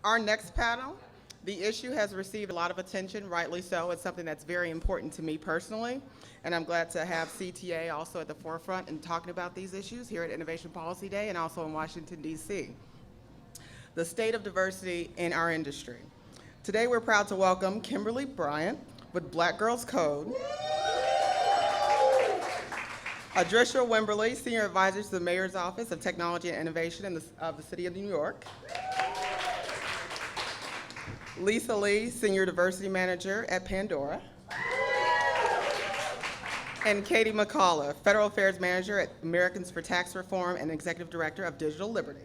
Our next panel, the issue has received a lot of attention, rightly so. It's something that's very important to me personally, and I'm glad to have CTA also at the forefront in talking about these issues here at Innovation Policy Day and also in Washington, D.C. The state of diversity in our industry. Today we're proud to welcome Kimberly Bryant with Black Girls Code, Adrisha Wimberly, Senior Advisor to the Mayor's Office of Technology and Innovation of the City of New York, Lisa Lee, Senior Diversity Manager at Pandora, and Katie McCullough, Federal Affairs Manager at Americans for Tax Reform and Executive Director of Digital Liberty.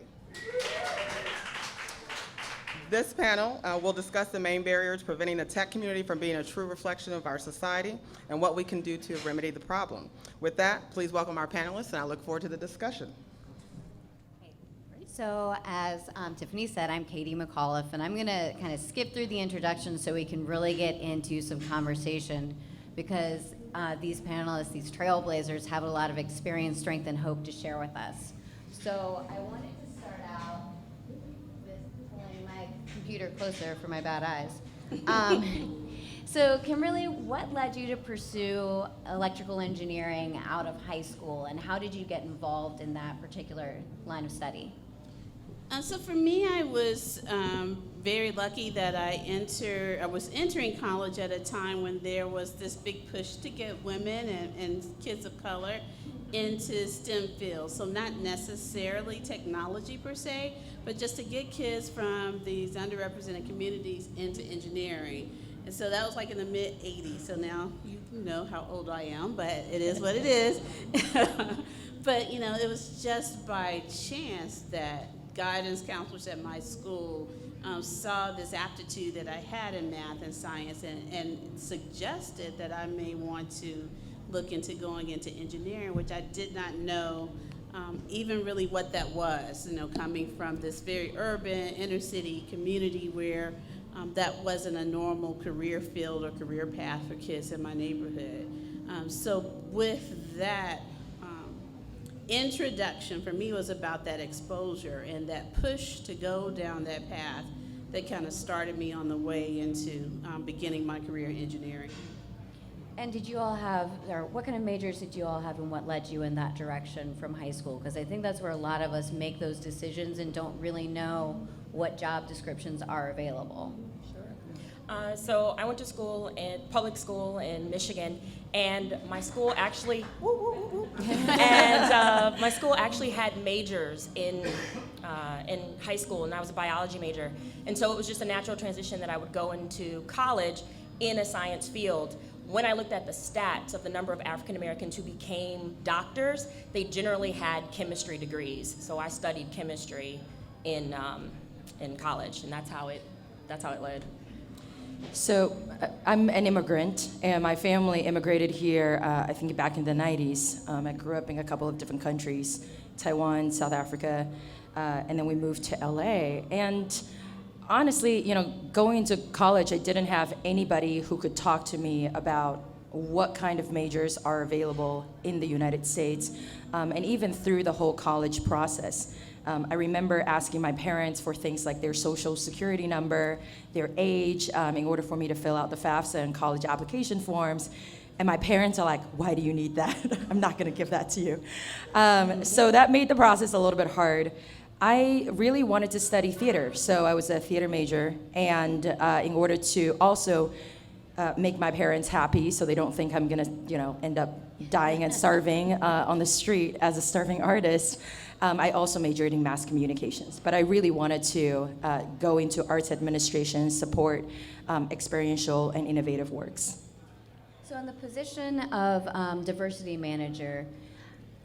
This panel will discuss the main barriers preventing the tech community from being a true reflection of our society and what we can do to remedy the problem. With that, please welcome our panelists, and I look forward to the discussion. So as Tiffany said, I'm Katie McAuliffe, and I'm going to kind of skip through the introduction so we can really get into some conversation, because these panelists, these trailblazers, have a lot of experience, strength, and hope to share with us. So I wanted to start out with pulling my computer closer for my bad eyes. So Kimberly, what led you to pursue electrical engineering out of high school, and how did you get involved in that particular line of study? So for me, I was very lucky that I was entering college at a time when there was this big push to get women and kids of color into STEM fields. So not necessarily technology per se, but just to get kids from these underrepresented communities into engineering. And so that was like in the mid-'80s. So now you know how old I am, but it is what it is. But it was just by chance that guidance counselors at my school saw this aptitude that I had in math and science and suggested that I may want to look into going into engineering, which I did not know even really what that was, coming from this very urban inner city community where that wasn't a normal career field or career path for kids in my neighborhood. So with that, introduction for me was about that exposure and that push to go down that path that kind of started me on the way into beginning my career in engineering. And did you all have, or what kind of majors did you all have, and what led you in that direction from high school? Because I think that's where a lot of us make those decisions and don't really know what job descriptions are available. So I went to school in public school in Michigan, and my school actually, my school actually had majors in high school, and I was a biology major, and so it was just a natural transition that I would go into college in a science field. When I looked at the stats of the number of African Americans who became doctors, they generally had chemistry degrees. So I studied chemistry in college, and that's how it led. So I'm an immigrant, and my family immigrated here, I think back in the 90s. I grew up in a couple of different countries, Taiwan, South Africa, and then we moved to LA. And honestly, going to college, I didn't have anybody who could talk to me about what kind of majors are available in the United States, and even through the whole college process. I remember asking my parents for things like their social security number, their age, in order for me to fill out the FAFSA and college application forms. And my parents are like, why do you need that? I'm not gonna give that to you. So that made the process a little bit hard. I really wanted to study theater, so I was a theater major, and in order to also make my parents happy so they don't think I'm gonna end up dying and starving on the street as a starving artist, I also majored in mass communications. But I really wanted to go into arts administration, support experiential and innovative works. So in the position of diversity manager,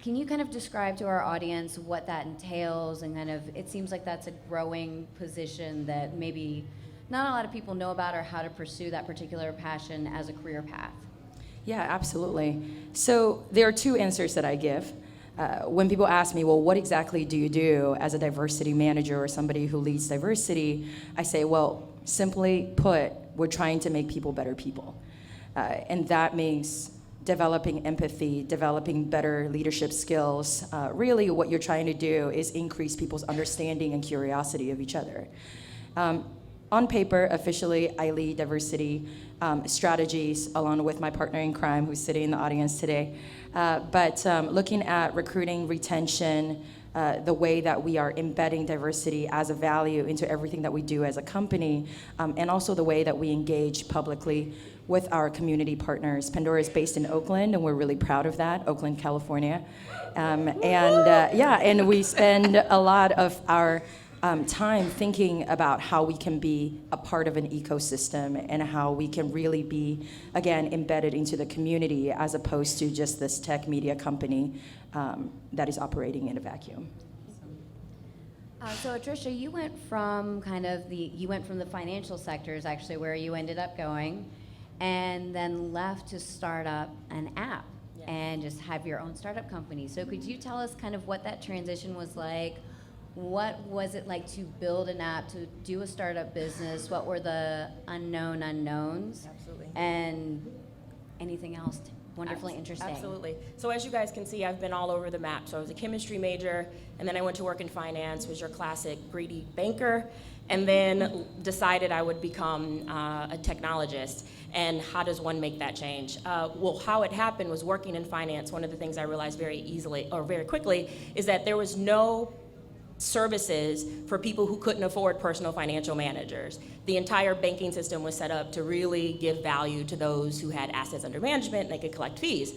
can you kind of describe to our audience what that entails, and kind of, it seems like that's a growing position that maybe not a lot of people know about, or how to pursue that particular passion as a career path? Yeah, absolutely. So there are two answers that I give. When people ask me, well, what exactly do you do as a diversity manager or somebody who leads diversity? I say, well, simply put, we're trying to make people better people. And that means developing empathy, developing better leadership skills. Really what you're trying to do is increase people's understanding and curiosity of each other. On paper, officially, I lead diversity strategies along with my partner in crime, who's sitting in the audience today. But looking at recruiting, retention, the way that we are embedding diversity as a value into everything that we do as a company, and also the way that we engage publicly with our community partners. Pandora is based in Oakland, and we're really proud of that, Oakland, California. And we spend a lot of our time thinking about how we can be a part of an ecosystem and how we can really be, again, embedded into the community as opposed to just this tech media company that is operating in a vacuum. So Trisha, you went from the financial sectors actually where you ended up going, and then left to start up an app and just have your own startup company. So could you tell us kind of what that transition was like? What was it like to build an app, to do a startup business? What were the unknown unknowns? Absolutely. And anything else wonderfully interesting? Absolutely. So as you guys can see, I've been all over the map. So I was a chemistry major, and then I went to work in finance, was your classic greedy banker, and then decided I would become a technologist. And how does one make that change? Well, how it happened was working in finance. One of the things I realized very quickly, is that there was no services for people who couldn't afford personal financial managers. The entire banking system was set up to really give value to those who had assets under management and they could collect fees.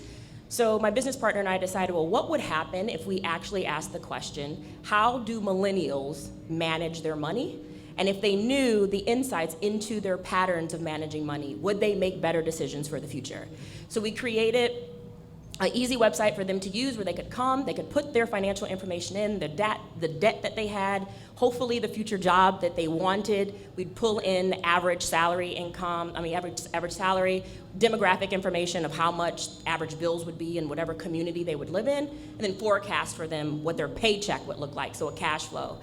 So my business partner and I decided, well, what would happen if we actually asked the question, how do millennials manage their money? And if they knew the insights into their patterns of managing money, would they make better decisions for the future? So we created an easy website for them to use where they could come, they could put their financial information in, the debt that they had, hopefully the future job that they wanted. We'd pull in average salary, demographic information of how much average bills would be in whatever community they would live in, and then forecast for them what their paycheck would look like, so a cash flow.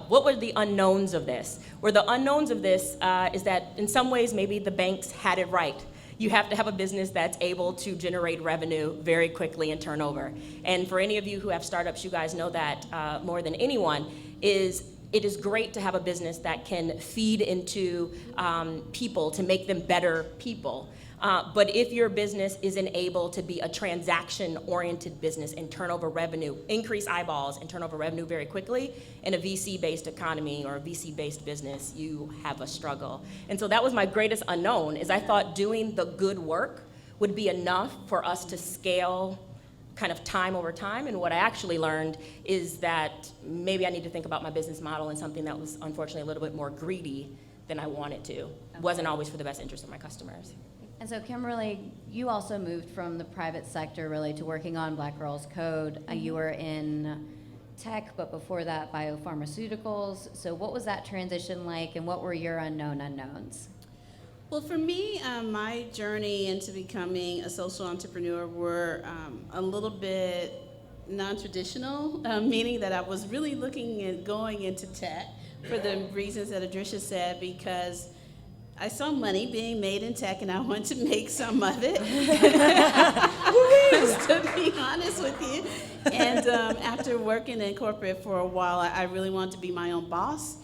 What were the unknowns of this? Well, the unknowns of this is that in some ways maybe the banks had it right. You have to have a business that's able to generate revenue very quickly and turnover. And for any of you who have startups, you guys know that more than anyone, it is great to have a business that can feed into people to make them better people. But if your business isn't able to be a transaction-oriented business and turn over revenue, increase eyeballs and turn over revenue very quickly, in a VC-based economy or a VC-based business, you have a struggle. And so that was my greatest unknown, is I thought doing the good work would be enough for us to scale kind of time over time. And what I actually learned is that maybe I need to think about my business model in something that was unfortunately a little bit more greedy than I wanted to. Okay. Wasn't always for the best interest of my customers. And so Kimberly, you also moved from the private sector really to working on Black Girls Code. You were in tech, but before that, biopharmaceuticals. So what was that transition like, and what were your unknown unknowns? Well, for me, my journey into becoming a social entrepreneur were a little bit non-traditional, meaning that I was really looking at going into tech for the reasons that Trisha said, because I saw money being made in tech and I wanted to make some of it, to be honest with you. And after working in corporate for a while, I really wanted to be my own boss.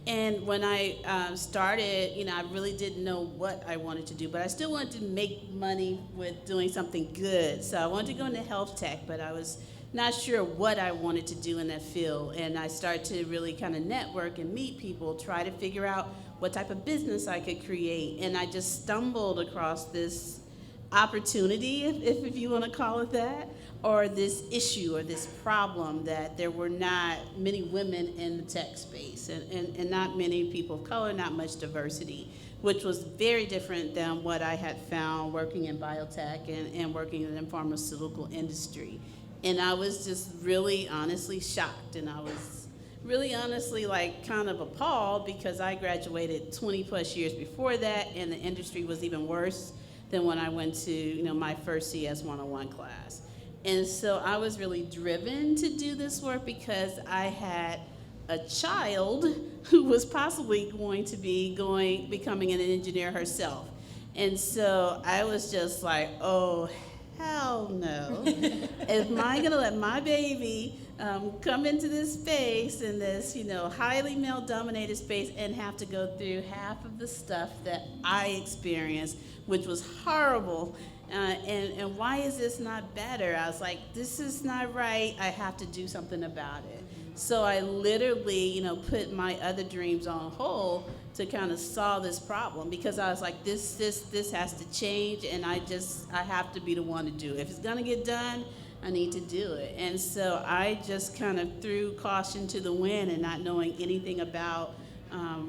And when I started, I really didn't know what I wanted to do, but I still wanted to make money with doing something good. So I wanted to go into health tech, but I was not sure what I wanted to do in that field. And I started to really kind of network and meet people, try to figure out what type of business I could create. And I just stumbled across this opportunity, if you want to call it that, or this issue or this problem that there were not many women in the tech space and not many people of color, not much diversity, which was very different than what I had found working in biotech and working in the pharmaceutical industry. And I was just really honestly shocked, and I was really honestly kind of appalled, because I graduated 20 plus years before that, and the industry was even worse than when I went to my first CS 101 class. And so I was really driven to do this work because I had a child who was possibly going to be becoming an engineer herself. And so I was just like, oh, hell no. Am I gonna let my baby come into this space, in this, highly male-dominated space, and have to go through half of the stuff that I experienced, which was horrible. And why is this not better? I was like, this is not right. I have to do something about it. So I literally, put my other dreams on hold to kind of solve this problem, because I was like, this has to change, and I have to be the one to do it. If it's gonna get done, I need to do it. And so I just kind of threw caution to the wind, and not knowing anything about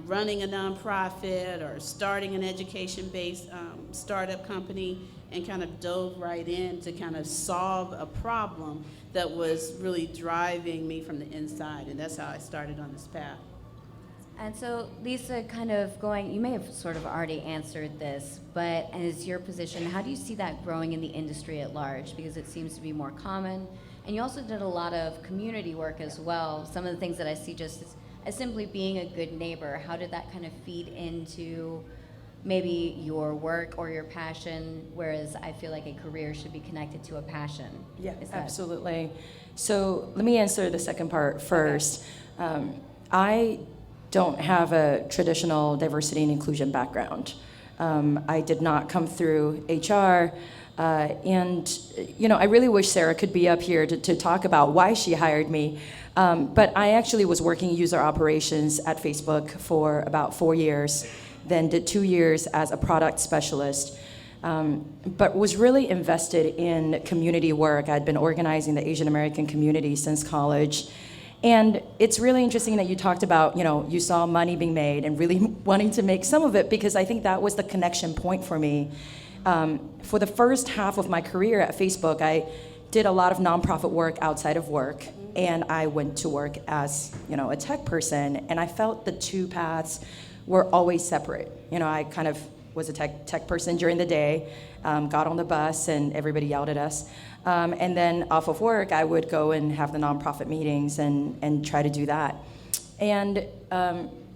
running a nonprofit or starting an education-based startup company, and kind of dove right in to kind of solve a problem that was really driving me from the inside. And that's how I started on this path. And so, Lisa, you may have sort of already answered this, but as your position, how do you see that growing in the industry at large? Because it seems to be more common. And you also did a lot of community work as well. Some of the things that I see just as simply being a good neighbor, how did that kind of feed into maybe your work or your passion, whereas I feel like a career should be connected to a passion? Yeah, absolutely. So let me answer the second part first. I don't have a traditional diversity and inclusion background. I did not come through HR. And I really wish Sarah could be up here to talk about why she hired me. But I actually was working user operations at Facebook for about 4 years, then did 2 years as a product specialist, but was really invested in community work. I'd been organizing the Asian American community since college. And it's really interesting that you talked about, you saw money being made and really wanting to make some of it, because I think that was the connection point for me. For the first half of my career at Facebook, I did a lot of nonprofit work outside of work, and I went to work as, a tech person, and I felt the two paths were always separate. I kind of was a tech person during the day, got on the bus, and everybody yelled at us. And then off of work, I would go and have the nonprofit meetings and try to do that. And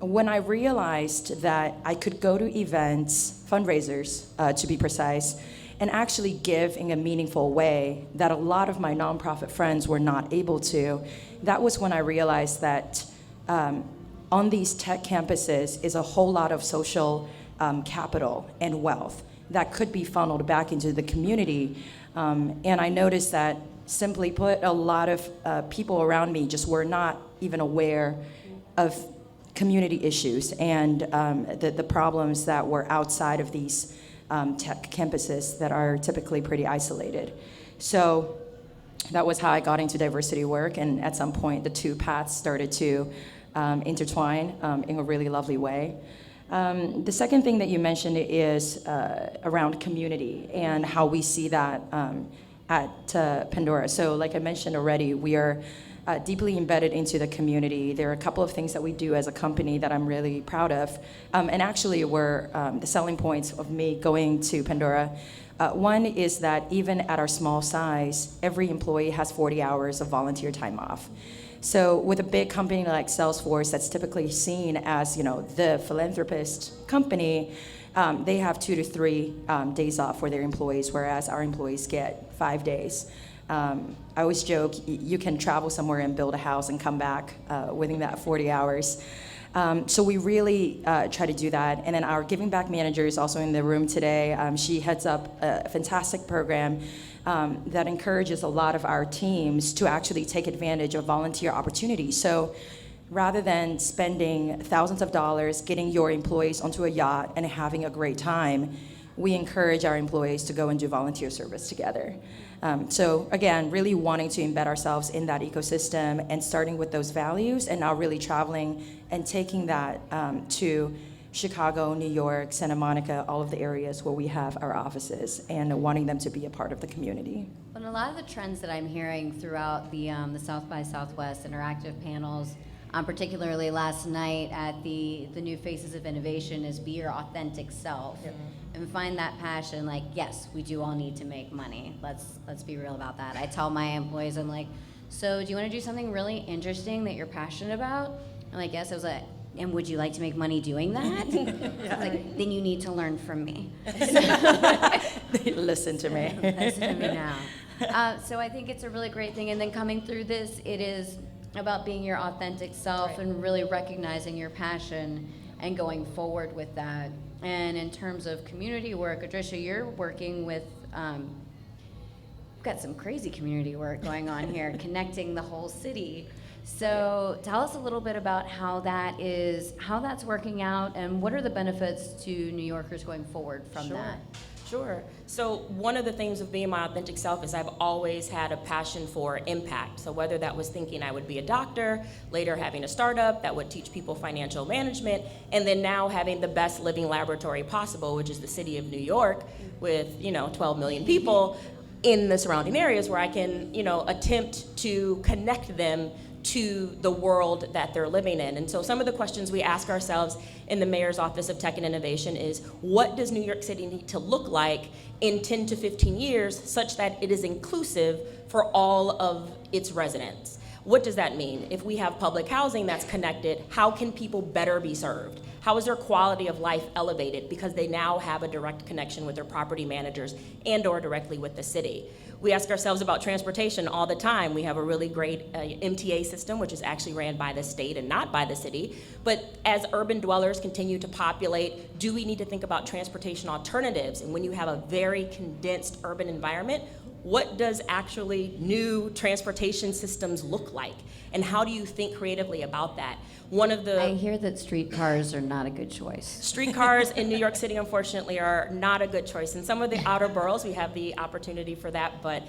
when I realized that I could go to events, fundraisers to be precise, and actually give in a meaningful way that a lot of my nonprofit friends were not able to, that was when I realized that on these tech campuses is a whole lot of social capital and wealth that could be funneled back into the community. And I noticed that, simply put, a lot of people around me just were not even aware of community issues and the problems that were outside of these tech campuses that are typically pretty isolated. So that was how I got into diversity work, and at some point the two paths started to intertwine in a really lovely way. The second thing that you mentioned is around community and how we see that at Pandora. So like I mentioned already, we are deeply embedded into the community. There are a couple of things that we do as a company that I'm really proud of, and actually were the selling points of me going to Pandora. One is that even at our small size, every employee has 40 hours of volunteer time off. So with a big company like Salesforce that's typically seen as, the philanthropist company, they have 2 to 3 days off for their employees, whereas our employees get 5 days. I always joke, you can travel somewhere and build a house and come back within that 40 hours. So we really try to do that. And then our giving back manager is also in the room today. She heads up a fantastic program that encourages a lot of our teams to actually take advantage of volunteer opportunities. So rather than spending thousands of dollars getting your employees onto a yacht and having a great time, we encourage our employees to go and do volunteer service together. So again, really wanting to embed ourselves in that ecosystem and starting with those values, and now really traveling and taking that to Chicago, New York, Santa Monica, all of the areas where we have our offices, and wanting them to be a part of the community. And a lot of the trends that I'm hearing throughout the South by Southwest interactive panels, particularly last night at the New Faces of Innovation, is be your authentic self. Yep. And find that passion. Like, yes, we do all need to make money. Let's be real about that. I tell my employees, I'm like, so do you want to do something really interesting that you're passionate about? I'm like, yes. I was like, and would you like to make money doing that? Yeah. Like, then you need to learn from me. Listen to me. Listen to me now. So I think it's a really great thing. And then coming through this, it is about being your authentic self Right. and really recognizing your passion and going forward with that. And in terms of community work, Trisha, you're working with, we've got some crazy community work going on here, connecting the whole city. So tell us a little bit about how that's working out, and what are the benefits to New Yorkers going forward from that? Sure. So one of the things of being my authentic self is I've always had a passion for impact. So whether that was thinking I would be a doctor, later having a startup that would teach people financial management, and then now having the best living laboratory possible, which is the city of New York with, 12 million people in the surrounding areas where I can, attempt to connect them to the world that they're living in. And so some of the questions we ask ourselves in the Mayor's Office of Tech and Innovation is, what does New York City need to look like in 10 to 15 years such that it is inclusive for all of its residents? What does that mean? If we have public housing that's connected, how can people better be served? How is their quality of life elevated because they now have a direct connection with their property managers and or directly with the city? We ask ourselves about transportation all the time. We have a really great MTA system, which is actually ran by the state and not by the city. But as urban dwellers continue to populate, do we need to think about transportation alternatives? And when you have a very condensed urban environment, what does actually new transportation systems look like? And how do you think creatively about that? I hear that streetcars are not a good choice. Streetcars in New York City, unfortunately, are not a good choice. In some of the outer boroughs, we have the opportunity for that, but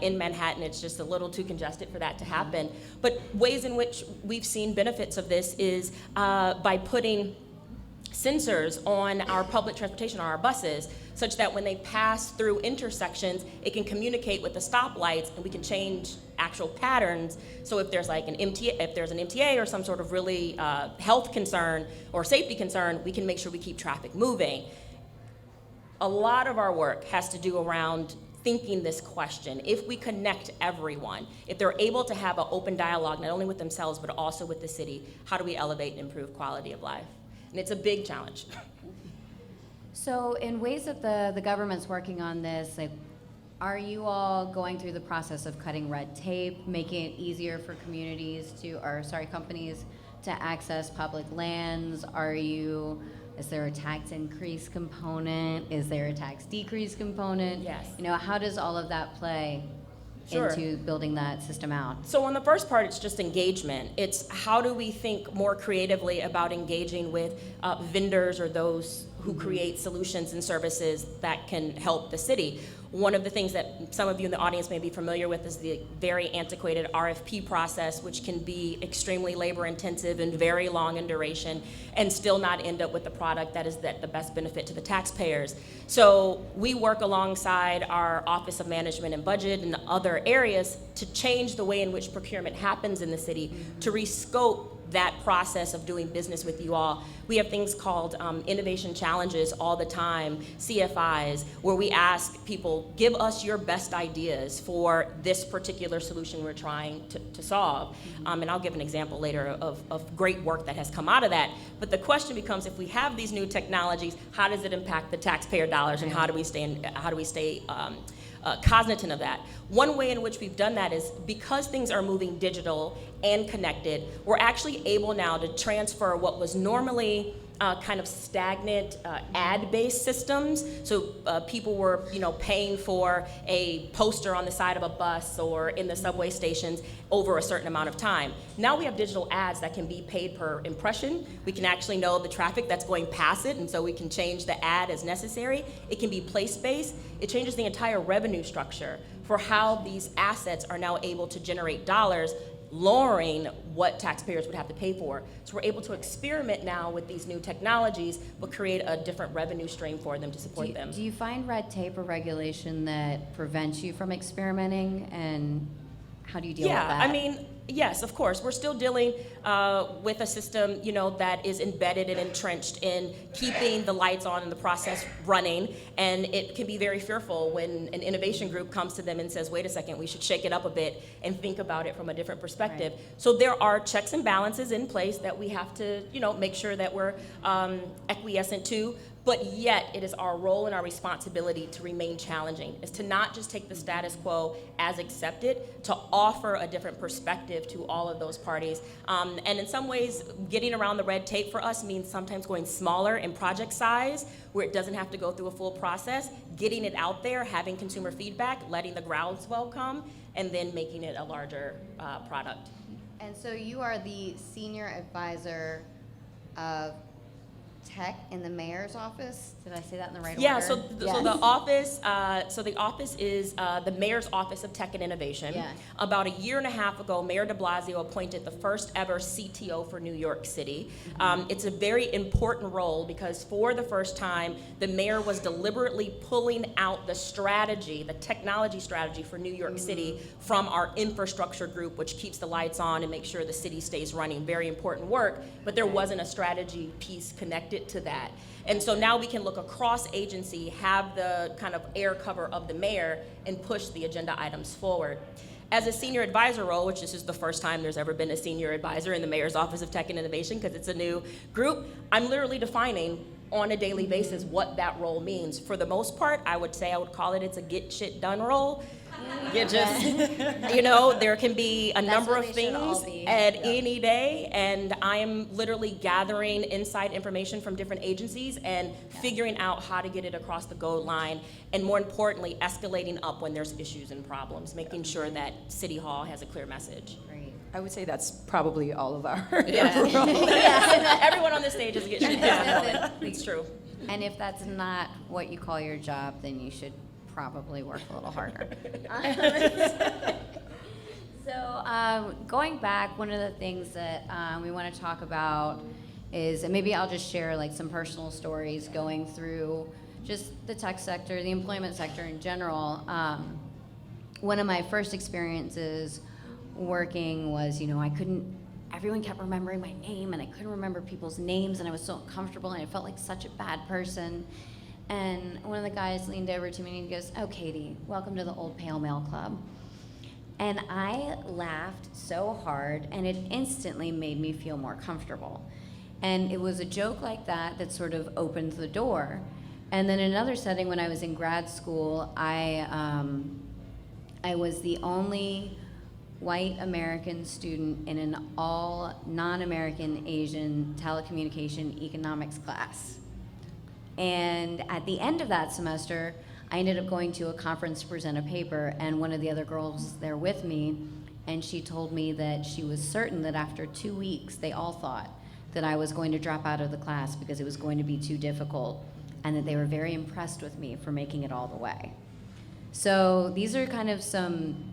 in Manhattan, it's just a little too congested for that to happen. But ways in which we've seen benefits of this is by putting sensors on our public transportation, on our buses, such that when they pass through intersections, it can communicate with the stoplights, and we can change actual patterns. So if there's like an MTA or some sort of really health concern or safety concern, we can make sure we keep traffic moving. A lot of our work has to do around thinking this question. If we connect everyone, if they're able to have an open dialogue, not only with themselves, but also with the city, how do we elevate and improve quality of life? And it's a big challenge. So in ways that the government's working on this, like, are you all going through the process of cutting red tape, making it easier for companies to access public lands? Is there a tax increase component? Is there a tax decrease component? Yes. How does all of that play Sure. into building that system out? So on the first part, it's just engagement. It's how do we think more creatively about engaging with vendors or those who create solutions and services that can help the city. One of the things that some of you in the audience may be familiar with is the very antiquated RFP process, which can be extremely labor intensive and very long in duration and still not end up with the product that is the best benefit to the taxpayers. So we work alongside our Office of Management and Budget and other areas to change the way in which procurement happens in the city, to rescope that process of doing business with you all. We have things called innovation challenges all the time, CFIs, where we ask people, give us your best ideas for this particular solution we're trying to solve. And I'll give an example later of great work that has come out of that. But the question becomes, if we have these new technologies, how does it impact the taxpayer dollars, and how do we stay cognizant of that? One way in which we've done that is because things are moving digital and connected, we're actually able now to transfer what was normally kind of stagnant ad-based systems. So people were, paying for a poster on the side of a bus or in the subway stations over a certain amount of time. Now we have digital ads that can be paid per impression. We can actually know the traffic that's going past it, and so we can change the ad as necessary. It can be place-based. It changes the entire revenue structure for how these assets are now able to generate dollars, lowering what taxpayers would have to pay for. So we're able to experiment now with these new technologies, but create a different revenue stream for them to support them. Do you find red tape or regulation that prevents you from experimenting, and how do you deal with that? Yeah, I mean, yes, of course. We're still dealing with a system, that is embedded and entrenched in keeping the lights on and the process running. And it can be very fearful when an innovation group comes to them and says, wait a second, we should shake it up a bit and think about it from a different perspective. Right. So there are checks and balances in place that we have to, make sure that we're acquiescent to. but yet it is our role and our responsibility to remain challenging, is to not just take the status quo as accepted, to offer a different perspective to all of those parties. And in some ways, getting around the red tape for us means sometimes going smaller in project size, where it doesn't have to go through a full process, getting it out there, having consumer feedback, letting the groundswell come, and then making it a larger product. And so you are the senior advisor of tech in the mayor's office. Did I say that in the right order? Yeah, so Yes. the office is the Mayor's Office of Tech and Innovation. Yeah. About a year and a half ago, Mayor de Blasio appointed the first ever CTO for New York City. It's a very important role because for the first time, the mayor was deliberately pulling out the strategy, the technology strategy for New York City from our infrastructure group, which keeps the lights on and makes sure the city stays running. Very important work, but there wasn't a strategy piece connected to that. And so now we can look across agency, have the kind of air cover of the mayor, and push the agenda items forward. As a senior advisor role, which this is the first time there's ever been a senior advisor in the Mayor's Office of Tech and Innovation because it's a new group, I'm literally defining on a daily basis what that role means. For the most part, I would call it's a get shit done role. You just, there can be a number what of they should all things be. at Yeah. any day, and I am literally gathering inside information from different agencies and figuring out how to get it across the goal line, and more importantly, escalating up when there's issues and problems, making sure that City Hall has a clear message. Great. I would say that's probably all of our Everyone on this stage is getting shit done. It's true. And if that's not what you call your job, then you should probably work a little harder. So going back, one of the things that we want to talk about is, and maybe I'll just share like some personal stories going through just the tech sector, the employment sector in general. One of my first experiences working was, everyone kept remembering my name and I couldn't remember people's names and I was so uncomfortable and I felt like such a bad person. And one of the guys leaned over to me and he goes, "Oh, Katie, welcome to the Old Pale Male Club." And I laughed so hard and it instantly made me feel more comfortable. And it was a joke like that that sort of opened the door. And then in another setting, when I was in grad school, I was the only white American student in an all non-American Asian telecommunication economics class. And at the end of that semester, I ended up going to a conference to present a paper, and one of the other girls there with me, and she told me that she was certain that after 2 weeks, they all thought that I was going to drop out of the class because it was going to be too difficult, and that they were very impressed with me for making it all the way. So these are kind of some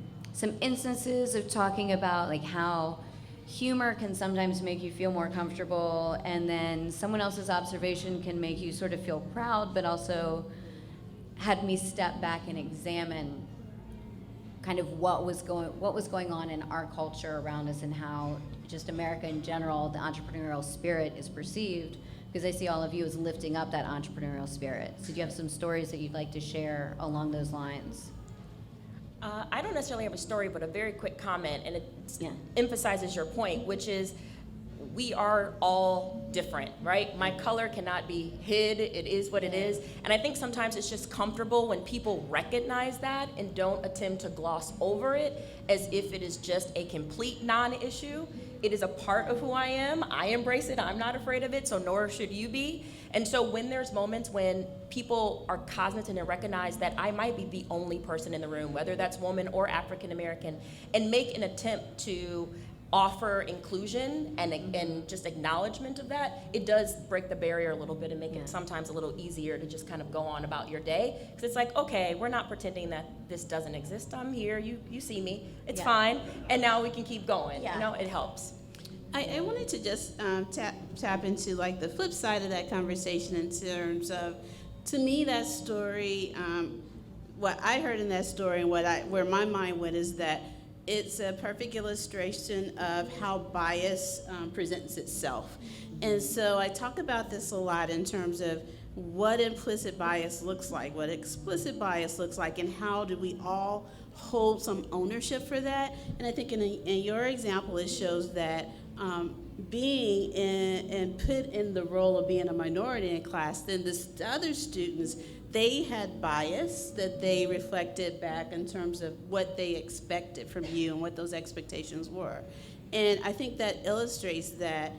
instances of talking about like how humor can sometimes make you feel more comfortable, and then someone else's observation can make you sort of feel proud, but also had me step back and examine kind of what was going on in our culture around us and how just America in general, the entrepreneurial spirit is perceived, because I see all of you as lifting up that entrepreneurial spirit. So do you have some stories that you'd like to share along those lines? I don't necessarily have a story, but a very quick comment, and it Yeah. emphasizes your point, which is we are all different, right? My color cannot be hid. It is what it is. And I think sometimes it's just comfortable when people recognize that and don't attempt to gloss over it as if it is just a complete non-issue. It is a part of who I am. I embrace it. I'm not afraid of it, so nor should you be. And so when there's moments when people are cognizant and recognize that I might be the only person in the room, whether that's woman or African American, and make an attempt to offer inclusion and just acknowledgement of that, it does break the barrier a little bit and make it sometimes a little easier to just kind of go on about your day. Because it's like, okay, we're not pretending that this doesn't exist. I'm here, you see me, it's fine, and now we can keep going. Yeah. It helps. I wanted to just tap into like the flip side of that conversation in terms of, to me, that story, what I heard in that story and where my mind went is that it's a perfect illustration of how bias presents itself. And so I talk about this a lot in terms of what implicit bias looks like, what explicit bias looks like, and how do we all hold some ownership for that. And I think in your example, it shows that being in and put in the role of being a minority in class, then the other students, they had bias that they reflected back in terms of what they expected from you and what those expectations were. And I think that illustrates that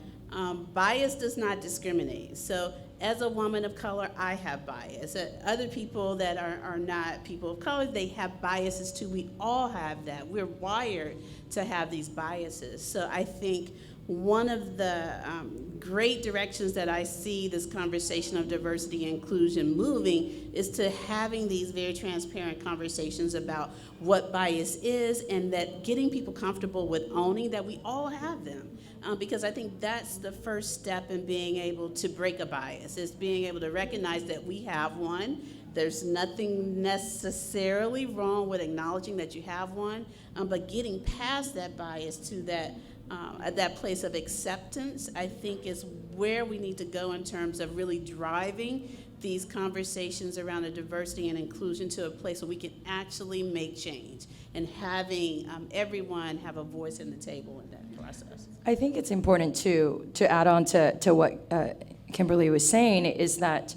bias does not discriminate. So as a woman of color, I have bias. Other people that are not people of color, they have biases too. We all have that. We're wired to have these biases. So I think one of the great directions that I see this conversation of diversity and inclusion moving is to having these very transparent conversations about what bias is, and that getting people comfortable with owning that we all have them. Because I think that's the first step in being able to break a bias, is being able to recognize that we have one. There's nothing necessarily wrong with acknowledging that you have one, but getting past that bias to that place of acceptance, I think, is where we need to go in terms of really driving these conversations around a diversity and inclusion to a place where we can actually make change, and having everyone have a voice in the table in that process. I think it's important to add on to what Kimberly was saying, is that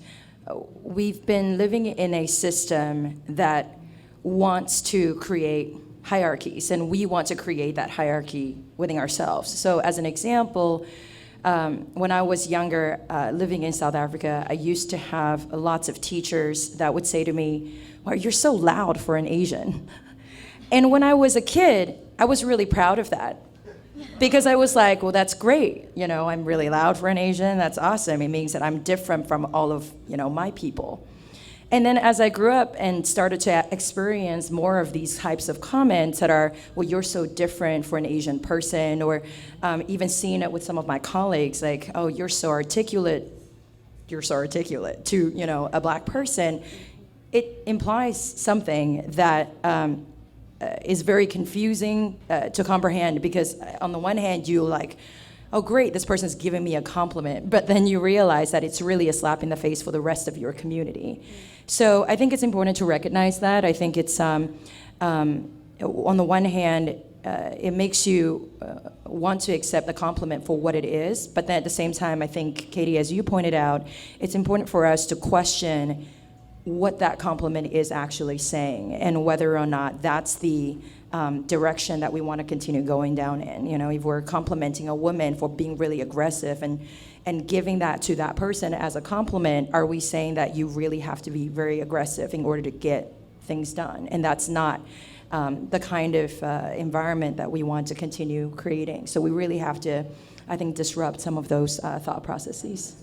we've been living in a system that wants to create hierarchies, and we want to create that hierarchy within ourselves. So as an example, when I was younger, living in South Africa, I used to have lots of teachers that would say to me, "Wow, you're so loud for an Asian." And when I was a kid, I was really proud of that, because I was like, well, that's great. You know, I'm really loud for an Asian. That's awesome. It means that I'm different from all of, my people. And then as I grew up and started to experience more of these types of comments that are, well, you're so different for an Asian person, or even seeing it with some of my colleagues, like, oh, you're so articulate to, a Black person, it implies something that is very confusing to comprehend, because on the one hand, you like, oh great, this person's giving me a compliment, but then you realize that it's really a slap in the face for the rest of your community. So I think it's important to recognize that. I think it's, on the one hand, it makes you want to accept the compliment for what it is, but then at the same time, I think, Katie, as you pointed out, it's important for us to question what that compliment is actually saying, and whether or not that's the direction that we want to continue going down in. If we're complimenting a woman for being really aggressive and giving that to that person as a compliment, are we saying that you really have to be very aggressive in order to get things done? And that's not the kind of environment that we want to continue creating. So we really have to, I think, disrupt some of those thought processes.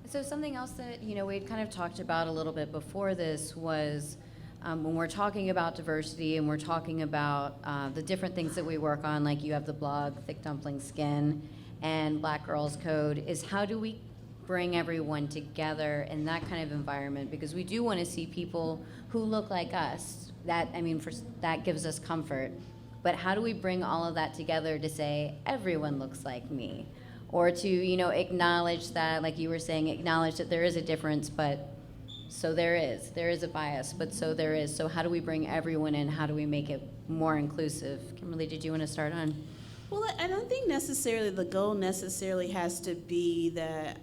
So something else that, we'd kind of talked about a little bit before this was when we're talking about diversity and we're talking about the different things that we work on, like you have the blog, Thick Dumpling Skin, and Black Girls Code, is how do we bring everyone together in that kind of environment? Because we do want to see people who look like us. That gives us comfort. But how do we bring all of that together to say, everyone looks like me? Or to, acknowledge that, like you were saying, acknowledge that there is a difference, but so there is a bias, but so there is. So how do we bring everyone in? How do we make it more inclusive? Kimberly, did you want to start on? Well, I don't think necessarily the goal necessarily has to be that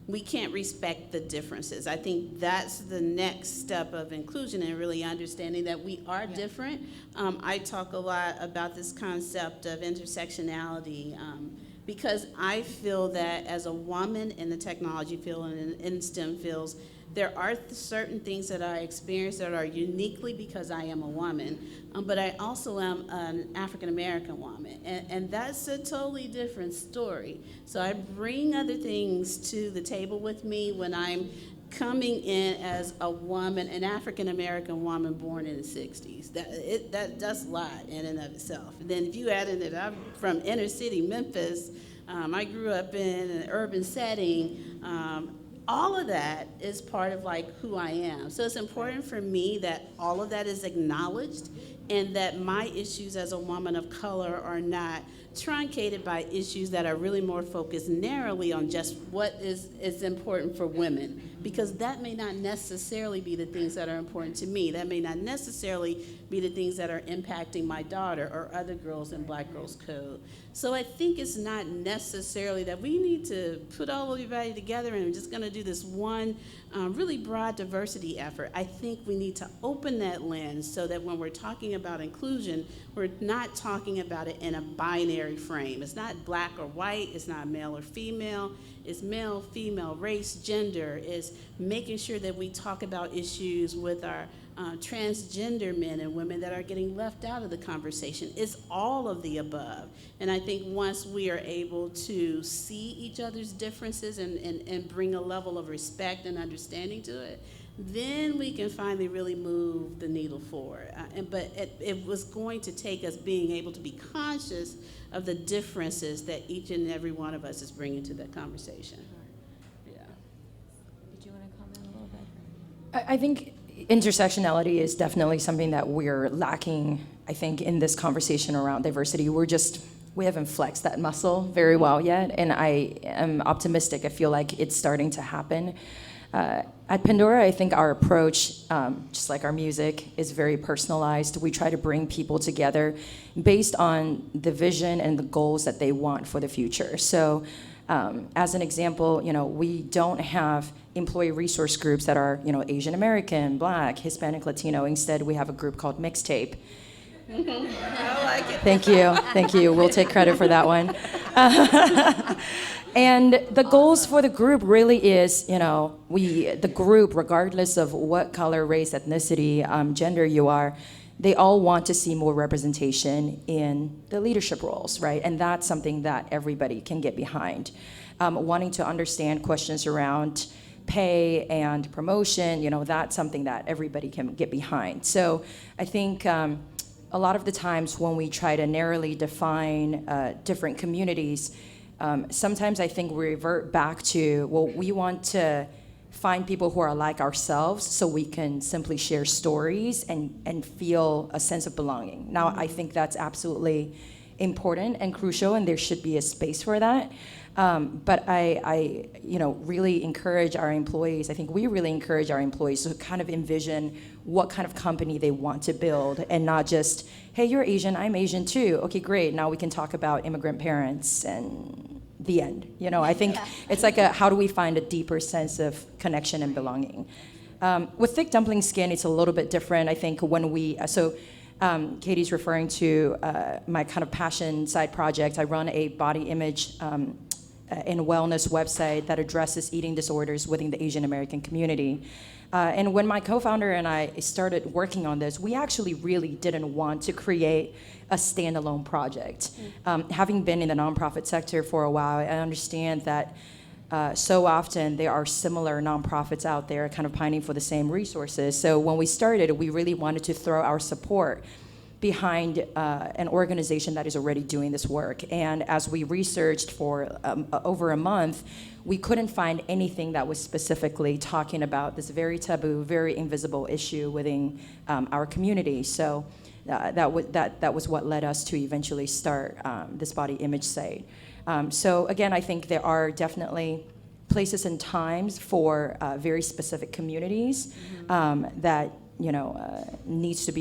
we can't respect the differences. I think that's the next step of inclusion, and really understanding that we are different. I talk a lot about this concept of intersectionality, because I feel that as a woman in the technology field and in STEM fields, there are certain things that I experience that are uniquely because I am a woman, but I also am an African-American woman, and that's a totally different story. So I bring other things to the table with me when I'm coming in as a woman, an African-American woman born in the 60s. That's a lot in and of itself. And then if you add in that I'm from inner city Memphis, I grew up in an urban setting, all of that is part of like who I am. So it's important for me that all of that is acknowledged and that my issues as a woman of color are not truncated by issues that are really more focused narrowly on just what is important for women, because that may not necessarily be the things that are important to me. That may not necessarily be the things that are impacting my daughter or other girls in Black Girls Code. So I think it's not necessarily that we need to put all of everybody together and we're just going to do this one really broad diversity effort. I think we need to open that lens so that when we're talking about inclusion, we're not talking about it in a binary frame. It's not black or white, it's not male or female, it's male, female, race, gender. It's making sure that we talk about issues with our transgender men and women that are getting left out of the conversation. It's all of the above. And I think once we are able to see each other's differences and bring a level of respect and understanding to it, then we can finally really move the needle forward. But it was going to take us being able to be conscious of the differences that each and every one of us is bringing to that conversation. Yeah. Did you want to comment a little bit? I think intersectionality is definitely something that we're lacking, I think, in this conversation around diversity. We haven't flexed that muscle very well yet, and I am optimistic. I feel like it's starting to happen. At Pandora, I think our approach, just like our music, is very personalized. We try to bring people together based on the vision and the goals that they want for the future. So, as an example, we don't have employee resource groups that are, Asian American, Black, Hispanic, Latino. Instead, we have a group called Mixtape. I like it. Thank you. We'll take credit for that one. And the goals for the group really is, the group, regardless of what color, race, ethnicity, gender you are, they all want to see more representation in the leadership roles, right? And that's something that everybody can get behind. Wanting to understand questions around pay and promotion, that's something that everybody can get behind. So I think a lot of the times when we try to narrowly define different communities, sometimes I think we revert back to, we want to find people who are like ourselves so we can simply share stories and feel a sense of belonging. Now, I think that's absolutely important and crucial, and there should be a space for that. But I really encourage our employees, I think we really encourage our employees to kind of envision what kind of company they want to build, and not just, hey, you're Asian, I'm Asian too. Okay, great, now we can talk about immigrant parents and the end. I think it's like how do we find a deeper sense of connection and belonging? With Thick Dumpling Skin, it's a little bit different. I think when Katie's referring to my kind of passion side project. I run a body image and wellness website that addresses eating disorders within the Asian American community. And when my co-founder and I started working on this, we actually really didn't want to create a standalone project. Having been in the nonprofit sector for a while, I understand that so often there are similar nonprofits out there kind of pining for the same resources. So when we started, we really wanted to throw our support behind an organization that is already doing this work. And as we researched for over a month, we couldn't find anything that was specifically talking about this very taboo, very invisible issue within our community. So that was what led us to eventually start this body image site. So again, I think there are definitely places and times for very specific communities that needs to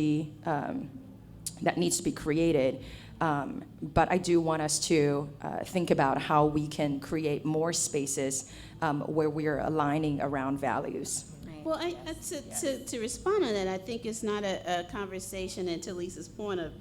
be created. But I do want us to think about how we can create more spaces where we are aligning around values. Well, to respond to that, I think it's not a conversation, and to Lisa's point of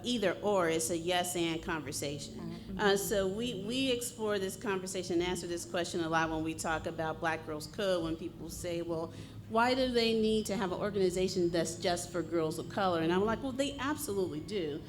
either or, it's a yes and conversation. So we explore this conversation, answer this question a lot when we talk about Black Girls Code, when people say, well, why do they need to have an organization that's just for girls of color? And I'm like, well, they absolutely do.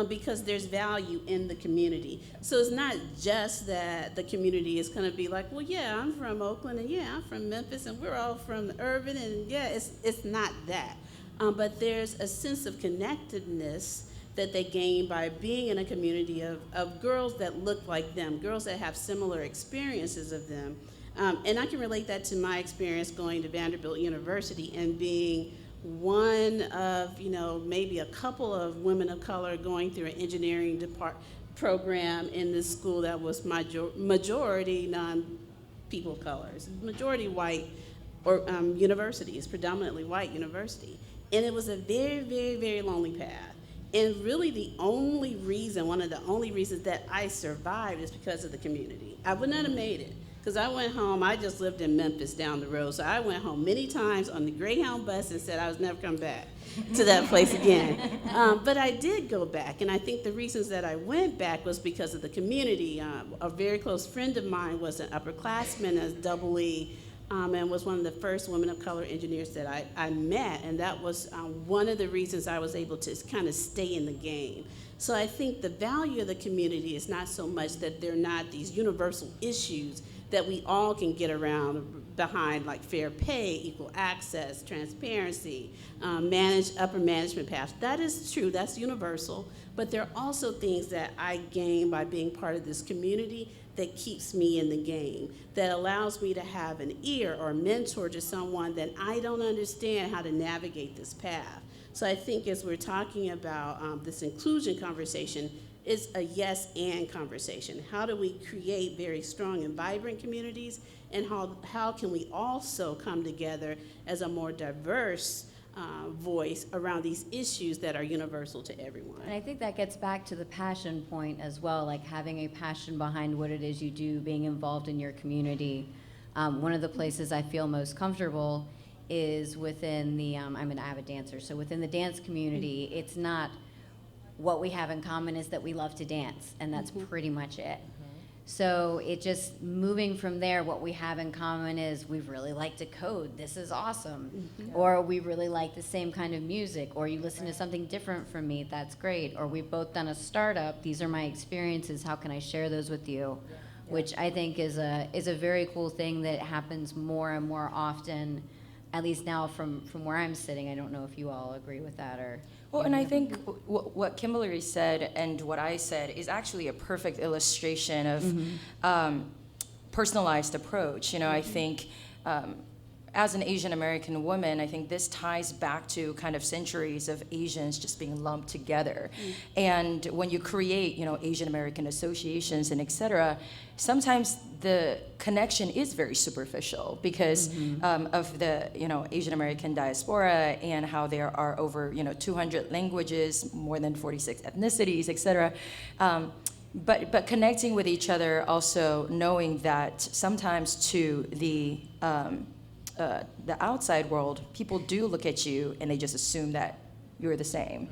Because there's value in the community. So it's not just that the community is going to be like, well, yeah, I'm from Oakland, and yeah, I'm from Memphis, and we're all from the urban, and yeah, it's not that. But there's a sense of connectedness that they gain by being in a community of girls that look like them, girls that have similar experiences of them. And I can relate that to my experience going to Vanderbilt University and being one of, maybe a couple of women of color going through an engineering program in this school that was majority non-people of colors, majority white, or universities, predominantly white university. And it was a very, very, very lonely path. And really one of the only reasons that I survived is because of the community. I would not have made it. Because I went home, I just lived in Memphis down the road, so I went home many times on the Greyhound bus and said I was never coming back to that place again. But I did go back, and I think the reasons that I went back was because of the community. A very close friend of mine was an upperclassman as double E, and was one of the first women of color engineers that I met, and that was one of the reasons I was able to kind of stay in the game. So I think the value of the community is not so much that they're not these universal issues that we all can get around behind, like fair pay, equal access, transparency, upper management paths. That is true, that's universal, but there are also things that I gain by being part of this community that keeps me in the game, that allows me to have an ear or a mentor to someone that I don't understand how to navigate this path. So I think as we're talking about this inclusion conversation, it's a yes and conversation. How do we create very strong and vibrant communities, and how can we also come together as a more diverse voice around these issues that are universal to everyone? And I think that gets back to the passion point as well, like having a passion behind what it is you do, being involved in your community. One of the places I feel most comfortable is within the, I'm an avid dancer, so within the dance community, it's not what we have in common is that we love to dance, and that's pretty much it. So it just, moving from there, what we have in common is we really like to code, this is awesome. Or we really like the same kind of music, or you listen to something different from me, that's great. Or we've both done a startup, these are my experiences, how can I share those with you? Which I think is a very cool thing that happens more and more often, at least now from where I'm sitting. I don't know if you all agree with that or... Well, and I think what Kimberly said and what I said is actually a perfect illustration of personalized approach. I think as an Asian American woman, I think this ties back to kind of centuries of Asians just being lumped together. And when you create, Asian American associations and et cetera, sometimes the connection is very superficial because of the, Asian American diaspora and how there are over, 200 languages, more than 46 ethnicities, et cetera. But connecting with each other, also knowing that sometimes to the outside world, people do look at you and they just assume that you're the same.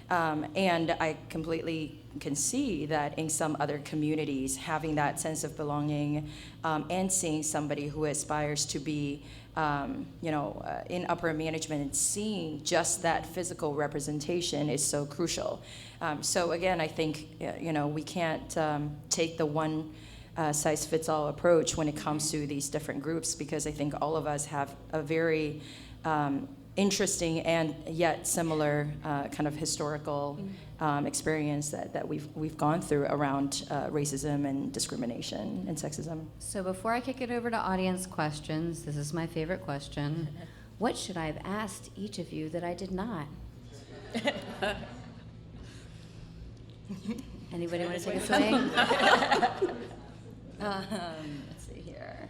And I completely can see that in some other communities, having that sense of belonging and seeing somebody who aspires to be, in upper management and seeing just that physical representation is so crucial. So again, I think, we can't take the one size fits all approach when it comes to these different groups, because I think all of us have a very interesting and yet similar kind of historical experience that we've gone through around racism and discrimination and sexism. So before I kick it over to audience questions, this is my favorite question. What should I have asked each of you that I did not? Anybody want to take us away? Let's see here.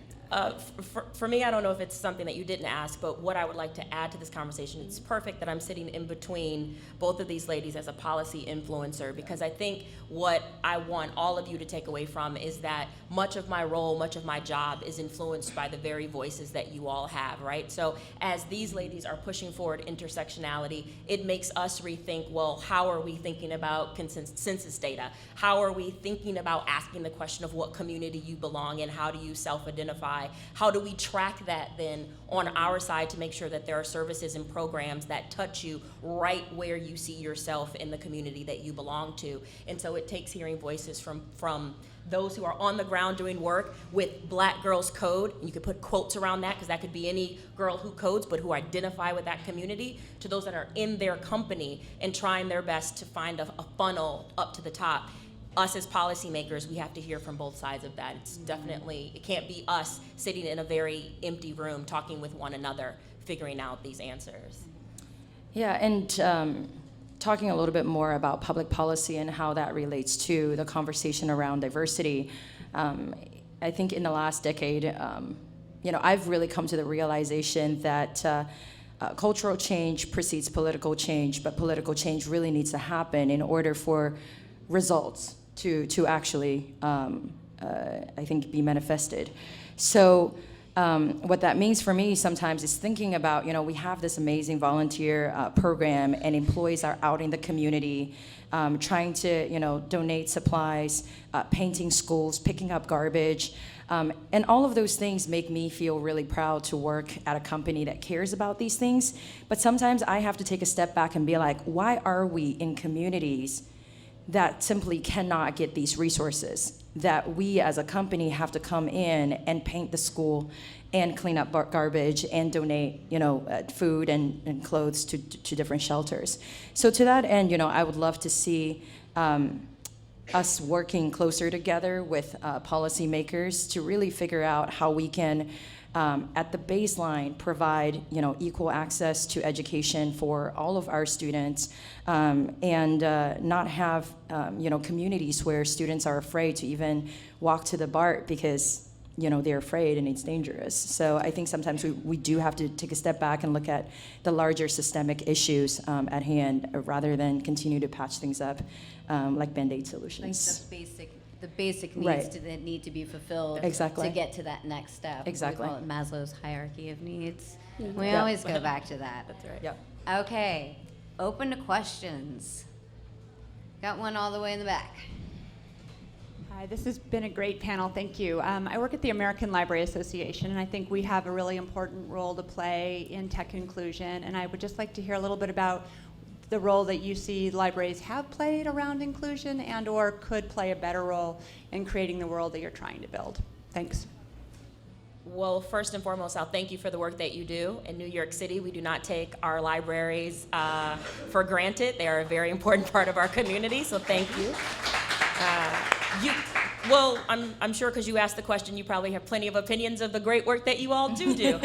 For me, I don't know if it's something that you didn't ask, but what I would like to add to this conversation, it's perfect that I'm sitting in between both of these ladies as a policy influencer, because I think what I want all of you to take away from is that much of my role, much of my job is influenced by the very voices that you all have, right? So as these ladies are pushing forward intersectionality, it makes us rethink, well, how are we thinking about census data? How are we thinking about asking the question of what community you belong in? How do you self-identify? How do we track that then on our side to make sure that there are services and programs that touch you right where you see yourself in the community that you belong to? And so it takes hearing voices from those who are on the ground doing work with Black Girls Code, and you could put quotes around that because that could be any girl who codes but who identify with that community, to those that are in their company and trying their best to find a funnel up to the top. Us as policymakers, we have to hear from both sides of that. It's definitely, it can't be us sitting in a very empty room talking with one another, figuring out these answers. Yeah, and talking a little bit more about public policy and how that relates to the conversation around diversity, I think in the last decade, I've really come to the realization that cultural change precedes political change, but political change really needs to happen in order for results to actually, I think, be manifested. So what that means for me sometimes is thinking about, we have this amazing volunteer program, and employees are out in the community trying to, donate supplies, painting schools, picking up garbage. And all of those things make me feel really proud to work at a company that cares about these things. But sometimes I have to take a step back and be like, why are we in communities that simply cannot get these resources, that we as a company have to come in and paint the school and clean up garbage and donate, food and clothes to different shelters. So to that end, I would love to see us working closer together with policymakers to really figure out how we can, at the baseline, provide equal access to education for all of our students, and not have communities where students are afraid to even walk to the BART because they're afraid and it's dangerous. So I think sometimes we do have to take a step back and look at the larger systemic issues at hand, rather than continue to patch things up like Band-Aid solutions. Like the basic needs Right. that need to be fulfilled Exactly. to get to that next step. Exactly. We call it Maslow's hierarchy of needs. We Yep. always go back to that. That's right. Yep. Okay, open to questions. Got one all the way in the back. Hi, this has been a great panel. Thank you. I work at the American Library Association, and I think we have a really important role to play in tech inclusion. And I would just like to hear a little bit about the role that you see libraries have played around inclusion and/or could play a better role in creating the world that you're trying to build. Thanks. Well, first and foremost, I'll thank you for the work that you do. In New York City, we do not take our libraries for granted. They are a very important part of our community, so thank you. Well, I'm sure because you asked the question, you probably have plenty of opinions of the great work that you all do.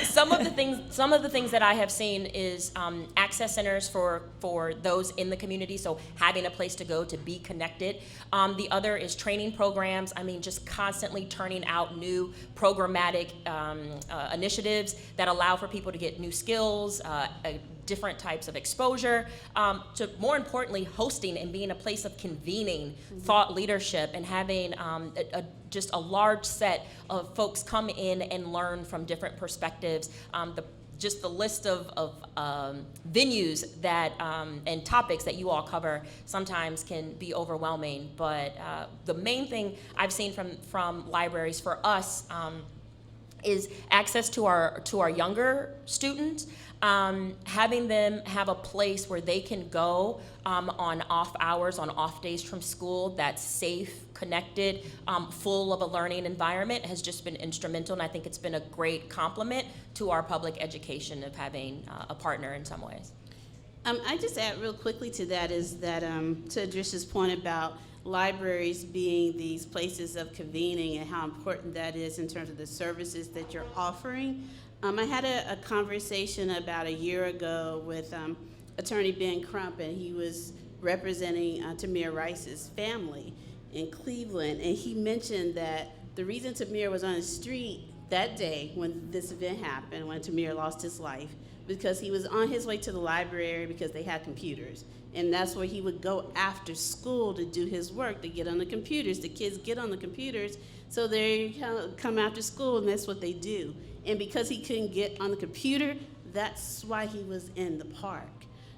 Some of the things that I have seen is access centers for those in the community, so having a place to go to be connected. The other is training programs. I mean, just constantly turning out new programmatic initiatives that allow for people to get new skills, different types of exposure, to more importantly, hosting and being a place of convening thought leadership and having just a large set of folks come in and learn from different perspectives. Just the list of venues that and topics that you all cover sometimes can be overwhelming, but the main thing I've seen from libraries for us is access to our younger students. Having them have a place where they can go on off hours, on off days from school that's safe, connected, full of a learning environment has just been instrumental, and I think it's been a great complement to our public education of having a partner in some ways. I just add real quickly to that is that to Trish's point about libraries being these places of convening and how important that is in terms of the services that you're offering. I had a conversation about a year ago with Attorney Ben Crump, and he was representing Tamir Rice's family in Cleveland, and he mentioned that the reason Tamir was on the street that day when this event happened, when Tamir lost his life, because he was on his way to the library because they had computers. And that's where he would go after school to do his work, to get on the computers. The kids get on the computers, so they come after school, and that's what they do. And because he couldn't get on the computer, that's why he was in the park.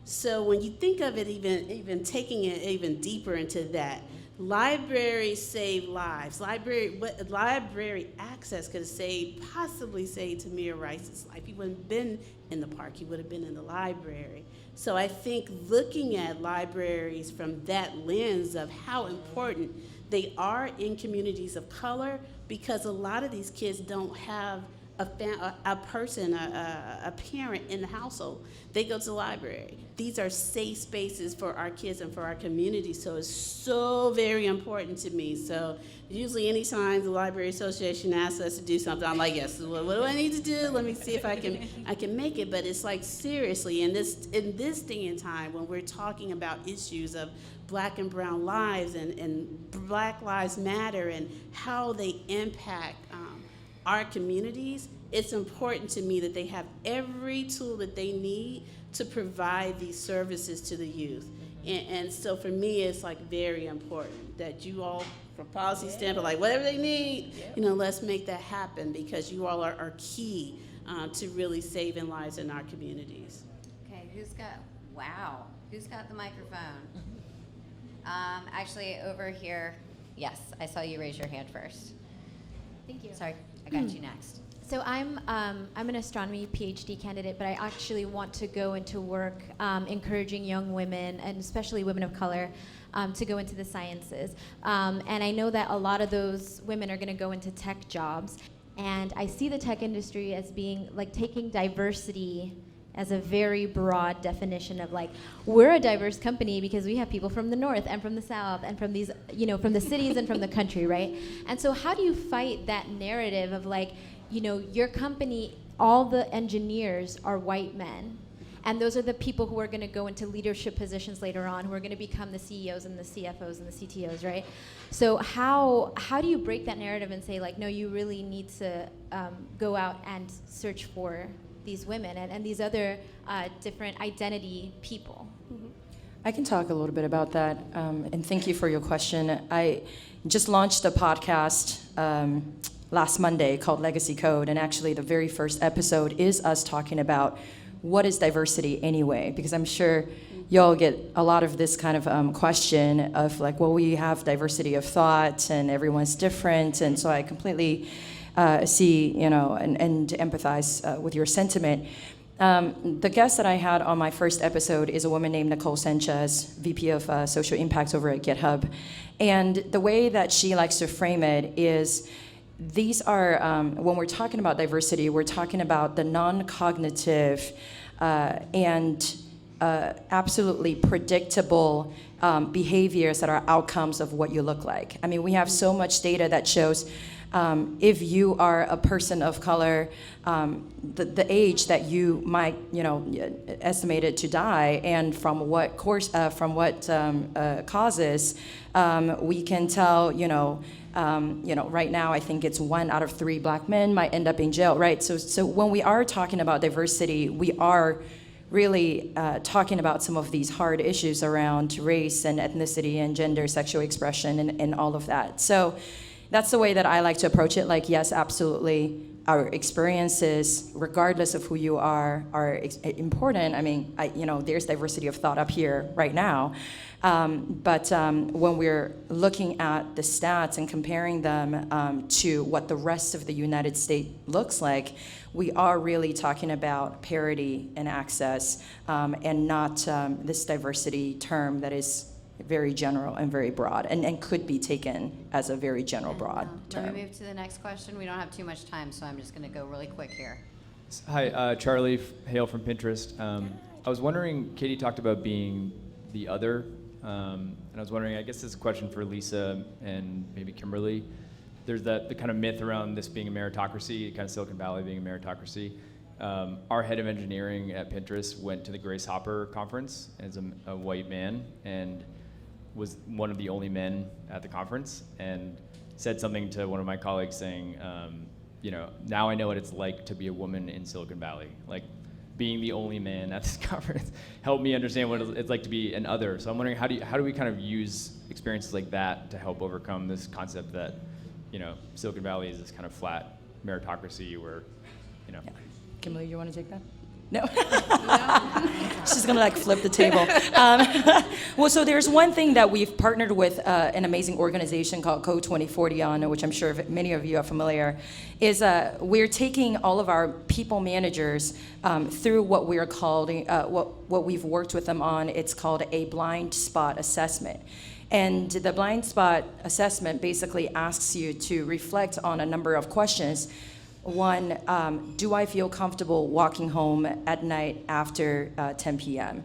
So when you think of it, even taking it even deeper into that, libraries save lives. Library access could possibly save Tamir Rice's life. He wouldn't have been in the park, he would have been in the library. So I think looking at libraries from that lens of how important they are in communities of color, because a lot of these kids don't have a person, a parent in the household. They go to the library. These are safe spaces for our kids and for our community, so it's so very important to me. So usually anytime the Library Association asks us to do something, I'm like, yes, what do I need to do? Let me see if I can make it. But it's like, seriously, in this day and time when we're talking about issues of Black and brown lives and Black Lives Matter and how they impact our communities, it's important to me that they have every tool that they need to provide these services to the youth. And so for me, it's like very important that you all, from policy standpoint, like whatever they need, let's make that happen, because you all are key to really saving lives in our communities. Okay, who's got the microphone? Actually, over here. Yes, I saw you raise your hand first. Thank you. Sorry, I got you next. So I'm an astronomy PhD candidate, but I actually want to go into work encouraging young women, and especially women of color, to go into the sciences. And I know that a lot of those women are going to go into tech jobs. And I see the tech industry as being like taking diversity as a very broad definition of like, we're a diverse company because we have people from the north and from the south and from these, from the cities and from the country, right? And so how do you fight that narrative of like, your company, all the engineers are white men, and those are the people who are going to go into leadership positions later on, who are going to become the CEOs and the CFOs and the CTOs, right? So how do you break that narrative and say like, no, you really need to go out and search for these women and these other different identity people? I can talk a little bit about that, and thank you for your question. I just launched a podcast last Monday called Legacy Code, and actually the very first episode is us talking about what is diversity anyway, because I'm sure y'all get a lot of this kind of question of like, well, we have diversity of thought and everyone's different, and so I completely see, and empathize with your sentiment. The guest that I had on my first episode is a woman named Nicole Sanchez, VP of Social Impact over at GitHub. And the way that she likes to frame it is, these are, when we're talking about diversity, we're talking about the non-cognitive and absolutely predictable behaviors that are outcomes of what you look like. I mean, we have so much data that shows if you are a person of color, the age that you might, estimated to die, and from what causes, we can tell, right now I think it's 1 out of 3 Black men might end up in jail, right? So when we are talking about diversity, we are really talking about some of these hard issues around race and ethnicity and gender, sexual expression, and all of that. So that's the way that I like to approach it. Like, yes, absolutely, our experiences, regardless of who you are important. I mean, there's diversity of thought up here right now. But when we're looking at the stats and comparing them to what the rest of the United States looks like, we are really talking about parity and access, and not this diversity term that is very general and very broad, and could be taken as a very general, broad term. Let me move to the next question. We don't have too much time, so I'm just going to go really quick here. Hi, Charlie Hale from Pinterest. I was wondering, Katie talked about being the other, and I was wondering, I guess this is a question for Lisa and maybe Kimberly. There's the kind of myth around this being a meritocracy, kind of Silicon Valley being a meritocracy. Our head of engineering at Pinterest went to the Grace Hopper conference as a white man, and was one of the only men at the conference, and said something to one of my colleagues saying, now I know what it's like to be a woman in Silicon Valley. Like, being the only man at this conference helped me understand what it's like to be an other. So I'm wondering, how do we kind of use experiences like that to help overcome this concept that, Silicon Valley is this kind of flat meritocracy where, Yeah. Kimberly, you want to take that? No. She's going to flip the table. Well, so there's one thing that we've partnered with an amazing organization called Code 2040 on, which I'm sure many of you are familiar, is we're taking all of our people managers through what we're calling, what we've worked with them on. It's called a blind spot assessment. And the blind spot assessment basically asks you to reflect on a number of questions. One, do I feel comfortable walking home at night after 10 p.m.?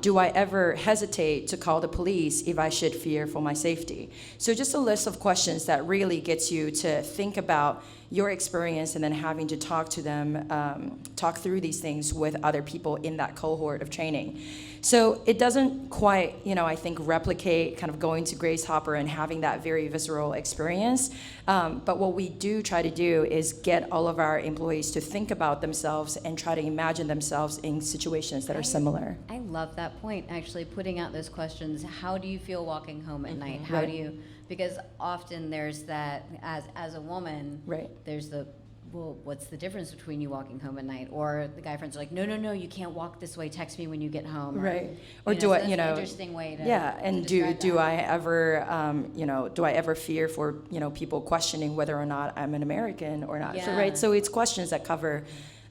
Do I ever hesitate to call the police if I should fear for my safety? So just a list of questions that really gets you to think about your experience and then having to talk to them, talk through these things with other people in that cohort of training. So it doesn't quite, I think, replicate kind of going to Grace Hopper and having that very visceral experience. But what we do try to do is get all of our employees to think about themselves and try to imagine themselves in situations that are similar. I love that point, actually, putting out those questions. How do you feel walking home at night? How Right. do you, because often there's that, as a woman, Right. there's the, well, what's the difference between you walking home at night? Or the guy friends are like, no, you can't walk this way, text me when you get home. Right. Or you do so I, that's an interesting way to yeah, and to describe do that. I ever, do I ever fear for, people questioning whether or not I'm an American or not? So, Yeah. right. So it's questions that cover,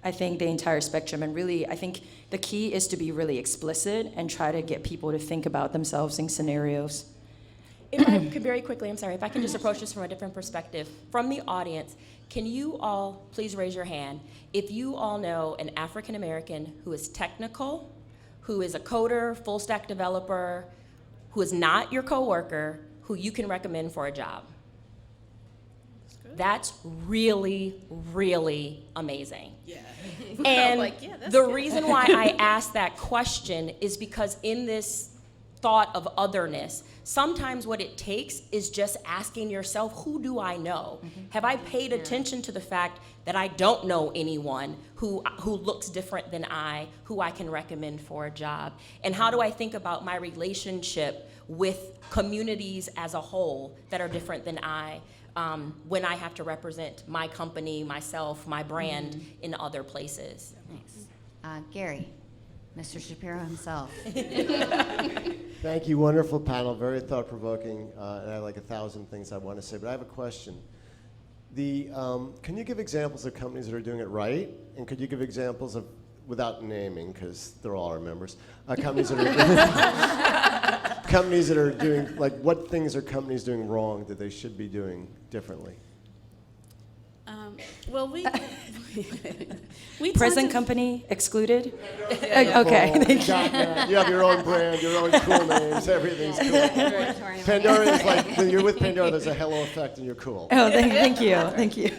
I think, the entire spectrum. And really, I think the key is to be really explicit and try to get people to think about themselves in scenarios. If I could very quickly, I'm sorry, if I can just approach this from a different perspective. From the audience, can you all please raise your hand if you all know an African American who is technical, who is a coder, full stack developer, who is not your coworker, who you can recommend for a job? That's really, really amazing. Yeah. And Like, yeah, that's the good. reason why I asked that question is because in this thought of otherness, sometimes what it takes is just asking yourself, who do I know? Have I paid attention to the fact that I don't know anyone who looks different than I, who I can recommend for a job? And how do I think about my relationship with communities as a whole that are different than I, when I have to represent my company, myself, my brand in other places? Nice. Gary, Mr. Shapiro himself. Thank you, wonderful panel, very thought-provoking, and I have like 1,000 things I want to say, but I have a question. Can you give examples of companies that are doing it right, and could you give examples of, without naming, because they're all our members, companies that are companies that are doing, like, what things are companies doing wrong that they should be doing differently? Well, we Present talked company excluded? Okay, Oh, thank you. got that. You have your own brand, your own cool names, everything's cool. Pandora is like, when you're with Pandora, there's a halo effect and you're cool. Oh, thank you, thank you.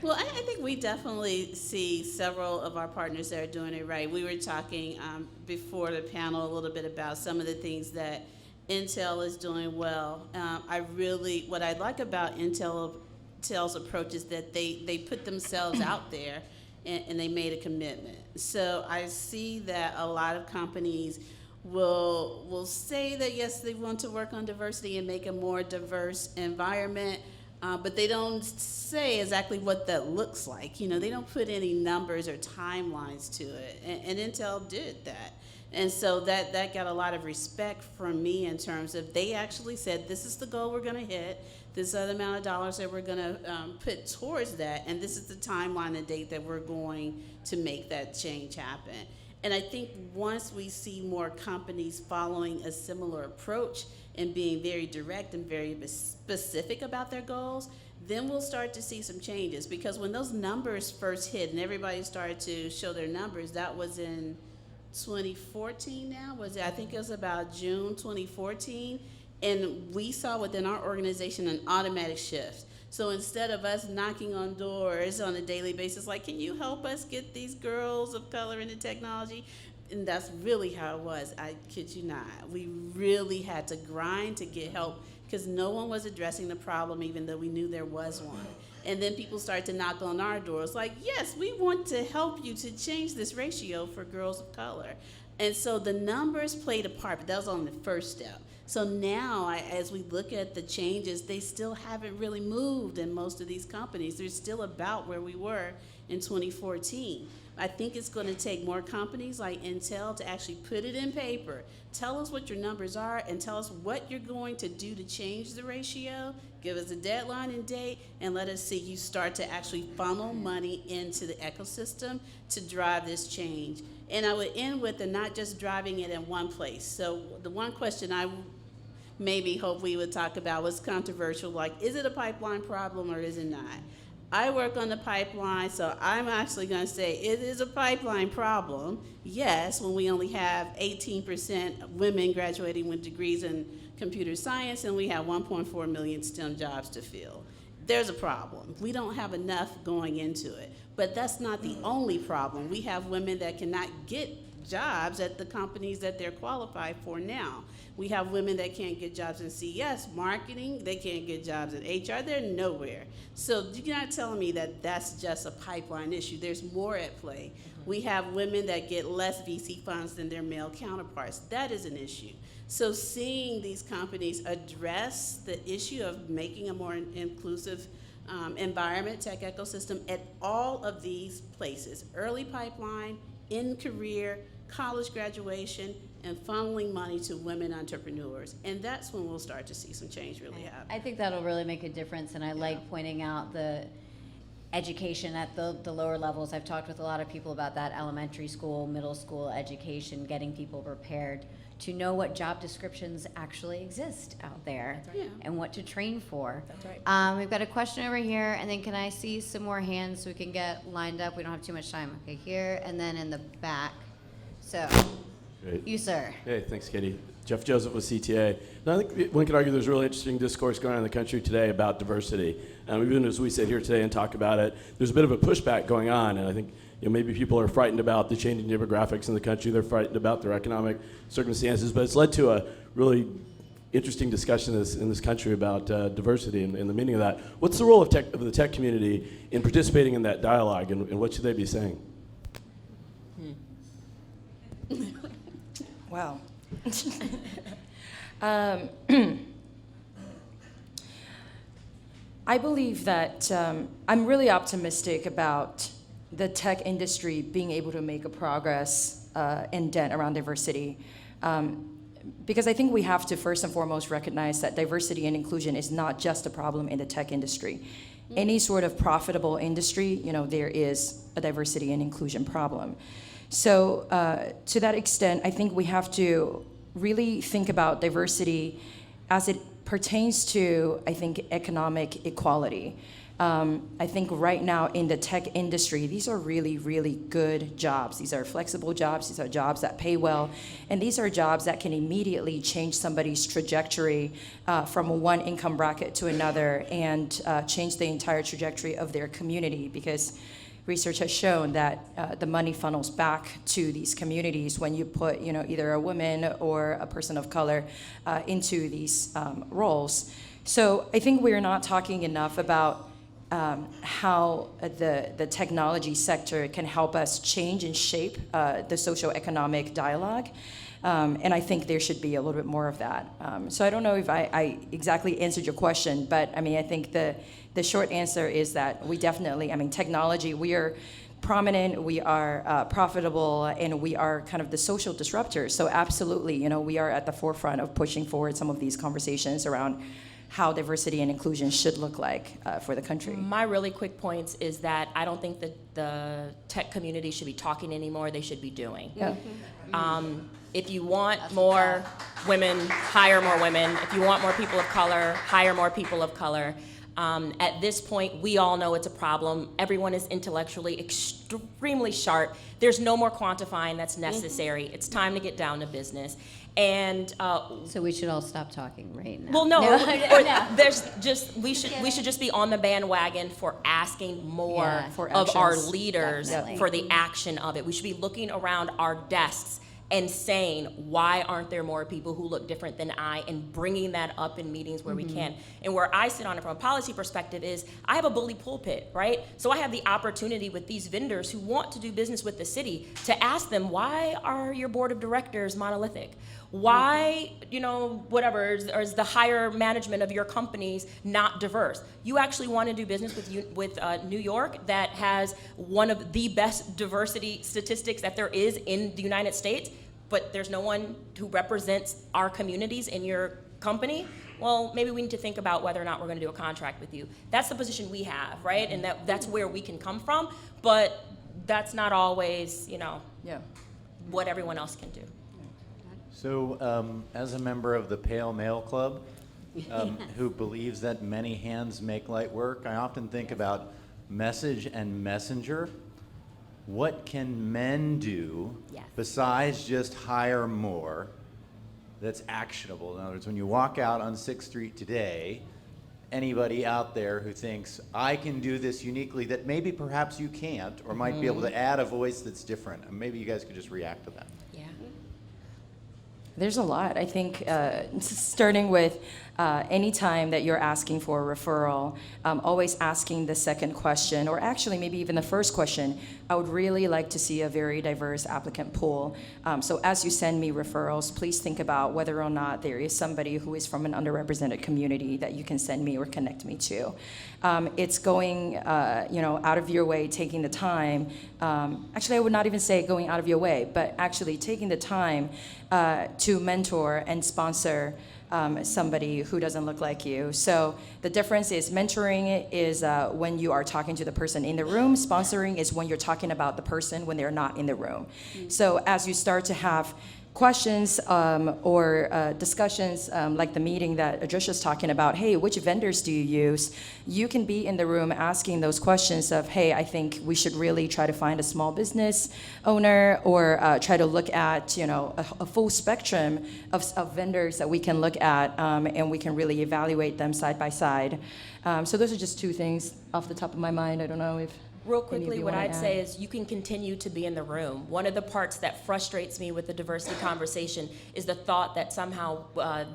Well, I think we definitely see several of our partners that are doing it right. We were talking before the panel a little bit about some of the things that Intel is doing well. What I like about Intel's approach is that they put themselves out there and they made a commitment. So I see that a lot of companies will say that yes, they want to work on diversity and make a more diverse environment, but they don't say exactly what that looks like. They don't put any numbers or timelines to it, and Intel did that. And so that got a lot of respect from me in terms of they actually said, this is the goal we're going to hit, this other amount of dollars that we're going to put towards that, and this is the timeline and date that we're going to make that change happen. And I think once we see more companies following a similar approach and being very direct and very specific about their goals, then we'll start to see some changes. Because when those numbers first hit and everybody started to show their numbers, that was in 2014 now, I think it was about June 2014, and we saw within our organization an automatic shift. So instead of us knocking on doors on a daily basis, like, can you help us get these girls of color into technology? And that's really how it was, I kid you not. We really had to grind to get help because no one was addressing the problem even though we knew there was one. And then people started to knock on our doors like, yes, we want to help you to change this ratio for girls of color. And so the numbers played a part, but that was only the first step. So now, as we look at the changes, they still haven't really moved in most of these companies. They're still about where we were in 2014. I think it's going to take more companies like Intel to actually put it in paper. Tell us what your numbers are and tell us what you're going to do to change the ratio. Give us a deadline and date, and let us see you start to actually funnel money into the ecosystem to drive this change. And I would end with the not just driving it in one place. So the one question I maybe hope we would talk about was controversial, like, is it a pipeline problem or is it not? I work on the pipeline, so I'm actually going to say it is a pipeline problem. Yes, when we only have 18% of women graduating with degrees in computer science and we have 1.4 million STEM jobs to fill. There's a problem. We don't have enough going into it. But that's not the only problem. We have women that cannot get jobs at the companies that they're qualified for now. We have women that can't get jobs in CS, marketing, they can't get jobs in HR, they're nowhere. So you're not telling me that that's just a pipeline issue. There's more at play. We have women that get less VC funds than their male counterparts. That is an issue. So seeing these companies address the issue of making a more inclusive environment, tech ecosystem at all of these places, early pipeline, in career, college graduation, and funneling money to women entrepreneurs. And that's when we'll start to see some change really happen. I think that'll really make a difference, and I like pointing out the education at the lower levels. I've talked with a lot of people about that, elementary school, middle school education, getting people prepared to know what job descriptions actually exist out there and what to train for. That's right. We've got a question over here, and then can I see some more hands so we can get lined up? We don't have too much time. Okay, here, and then in the back. So, Great. you, sir. Hey, thanks, Katie. Jeff Joseph with CTA. Now, I think one could argue there's a really interesting discourse going on in the country today about diversity. Even as we sit here today and talk about it, there's a bit of a pushback going on, and I think maybe people are frightened about the changing demographics in the country. They're frightened about their economic circumstances, but it's led to a really interesting discussion in this country about diversity and the meaning of that. What's the role of the tech community in participating in that dialogue, and what should they be saying? Wow. I believe that I'm really optimistic about the tech industry being able to make a progress and dent around diversity. Because I think we have to first and foremost recognize that diversity and inclusion is not just a problem in the tech industry. Any sort of profitable industry, there is a diversity and inclusion problem. So to that extent, I think we have to really think about diversity as it pertains to, I think, economic equality. I think right now in the tech industry, these are really, really good jobs. These are flexible jobs. These are jobs that pay well. And these are jobs that can immediately change somebody's trajectory from one income bracket to another and change the entire trajectory of their community, because research has shown that the money funnels back to these communities when you put, either a woman or a person of color into these roles. So I think we're not talking enough about how the technology sector can help us change and shape the socioeconomic dialogue. And I think there should be a little bit more of that. So I don't know if I exactly answered your question, but I think the short answer is that we definitely, technology, we are prominent, we are profitable, and we are kind of the social disruptors. So absolutely, we are at the forefront of pushing forward some of these conversations around how diversity and inclusion should look like for the country. My really quick points is that I don't think that the tech community should be talking anymore, they should be doing. Yeah. If you want more women, hire more women. If you want more people of color, hire more people of color. At this point, we all know it's a problem. Everyone is intellectually extremely sharp. There's no more quantifying that's necessary. It's time to get down to business. And So we should all stop talking right now. well, no, No. there's just we should just be on the bandwagon for asking more Yeah. For of our actions. leaders Definitely. for the action of it. We should be looking around our desks and saying, why aren't there more people who look different than I, and bringing that up in meetings where we can. And where I sit on it from a policy perspective is, I have a bully pulpit, right? So I have the opportunity with these vendors who want to do business with the city to ask them, why are your board of directors monolithic? Why, whatever, is the higher management of your companies not diverse? You actually want to do business with New York that has one of the best diversity statistics that there is in the United States, but there's no one who represents our communities in your company? Well, maybe we need to think about whether or not we're going to do a contract with you. That's the position we have, right? And that's where we can come from, but that's not always, Yeah. what everyone else can do. So, as a member of the Pale Male Club, who believes that many hands make light work, I often think about message and messenger. What can men do Yes. besides just hire more that's actionable? In other words, when you walk out on 6th Street today, anybody out there who thinks, I can do this uniquely that maybe perhaps you can't, or might be able to add a voice that's different. Maybe you guys could just react to that. Yeah. There's a lot. I think starting with any time that you're asking for a referral, always asking the second question, or actually maybe even the first question, I would really like to see a very diverse applicant pool. So as you send me referrals, please think about whether or not there is somebody who is from an underrepresented community that you can send me or connect me to. It's going out of your way, taking the time. Actually, I would not even say going out of your way, but actually taking the time to mentor and sponsor somebody who doesn't look like you. So the difference is mentoring is when you are talking to the person in the room. Sponsoring is when you're talking about the person when they're not in the room. So as you start to have questions or discussions like the meeting that Trishas talking about, hey, which vendors do you use? You can be in the room asking those questions of, hey, I think we should really try to find a small business owner, or try to look at a full spectrum of vendors that we can look at, and we can really evaluate them side by side. So those are just two things off the top of my mind. I don't know if Real any of quickly, you what wanna I'd add. say is you can continue to be in the room. One of the parts that frustrates me with the diversity conversation is the thought that somehow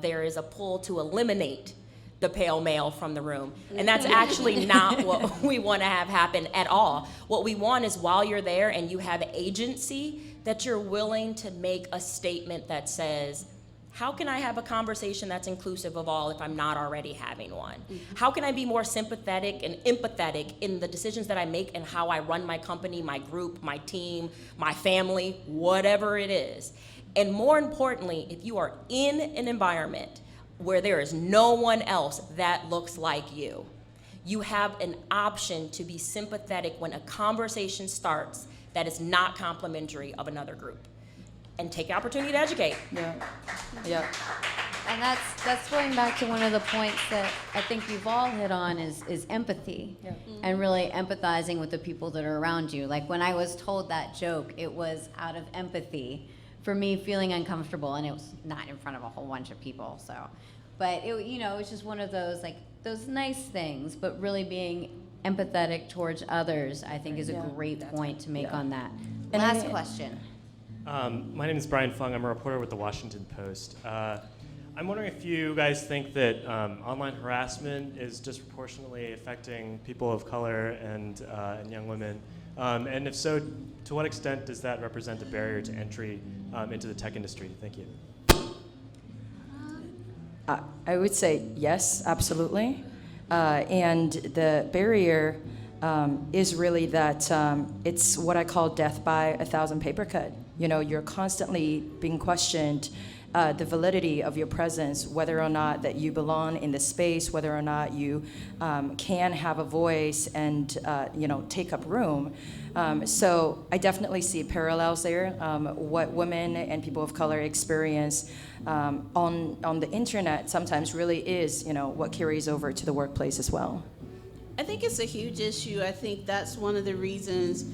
there is a pull to eliminate the pale male from the room. And that's actually not what we want to have happen at all. What we want is while you're there and you have agency, that you're willing to make a statement that says, how can I have a conversation that's inclusive of all if I'm not already having one? How can I be more sympathetic and empathetic in the decisions that I make and how I run my company, my group, my team, my family, whatever it is? And more importantly, if you are in an environment where there is no one else that looks like you, you have an option to be sympathetic when a conversation starts that is not complimentary of another group. And take the opportunity to educate. Yeah. And that's going back to one of the points that I think you've all hit on is empathy. Yeah. And really empathizing with the people that are around you. Like when I was told that joke, it was out of empathy for me feeling uncomfortable, and it was not in front of a whole bunch of people. So, but it was just one of those those nice things, but really being empathetic towards others, I think is a great point to make on that. And Last question. My name is Brian Fung. I'm a reporter with the Washington Post. I'm wondering if you guys think that online harassment is disproportionately affecting people of color and young women. And if so, to what extent does that represent a barrier to entry into the tech industry? Thank you. I would say yes, absolutely. And the barrier is really that it's what I call death by 1,000 paper cut. You're constantly being questioned the validity of your presence, whether or not that you belong in the space, whether or not you can have a voice and take up room. So I definitely see parallels there. What women and people of color experience on the internet sometimes really is what carries over to the workplace as well. I think it's a huge issue. I think that's one of the reasons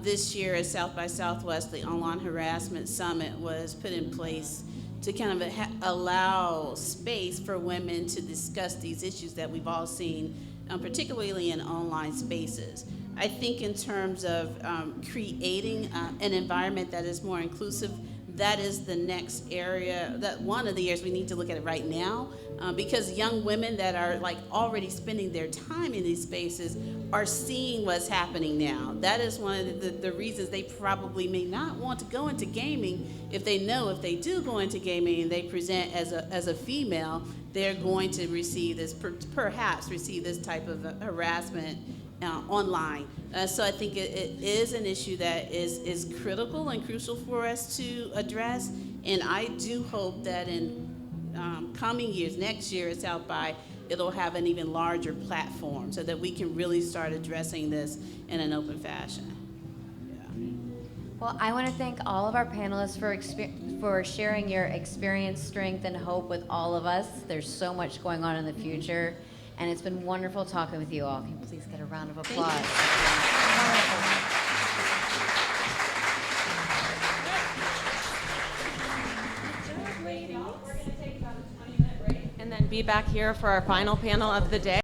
this year at South by Southwest, the Online Harassment Summit was put in place to kind of allow space for women to discuss these issues that we've all seen, particularly in online spaces. I think in terms of creating an environment that is more inclusive, that is the next area, that one of the areas we need to look at it right now, because young women that are already spending their time in these spaces are seeing what's happening now. That is one of the reasons they probably may not want to go into gaming if they know if they do go into gaming and they present as a female, they're going to receive this, perhaps receive this type of harassment online. So I think it is an issue that is critical and crucial for us to address. And I do hope that in coming years, next year at South by, it'll have an even larger platform so that we can really start addressing this in an open fashion. Well, I want to thank all of our panelists for sharing your experience, strength, and hope with all of us. There's so much going on in the future, And it's been wonderful talking with you all. Can you please get a round of applause? And then be back here for our final panel of the day.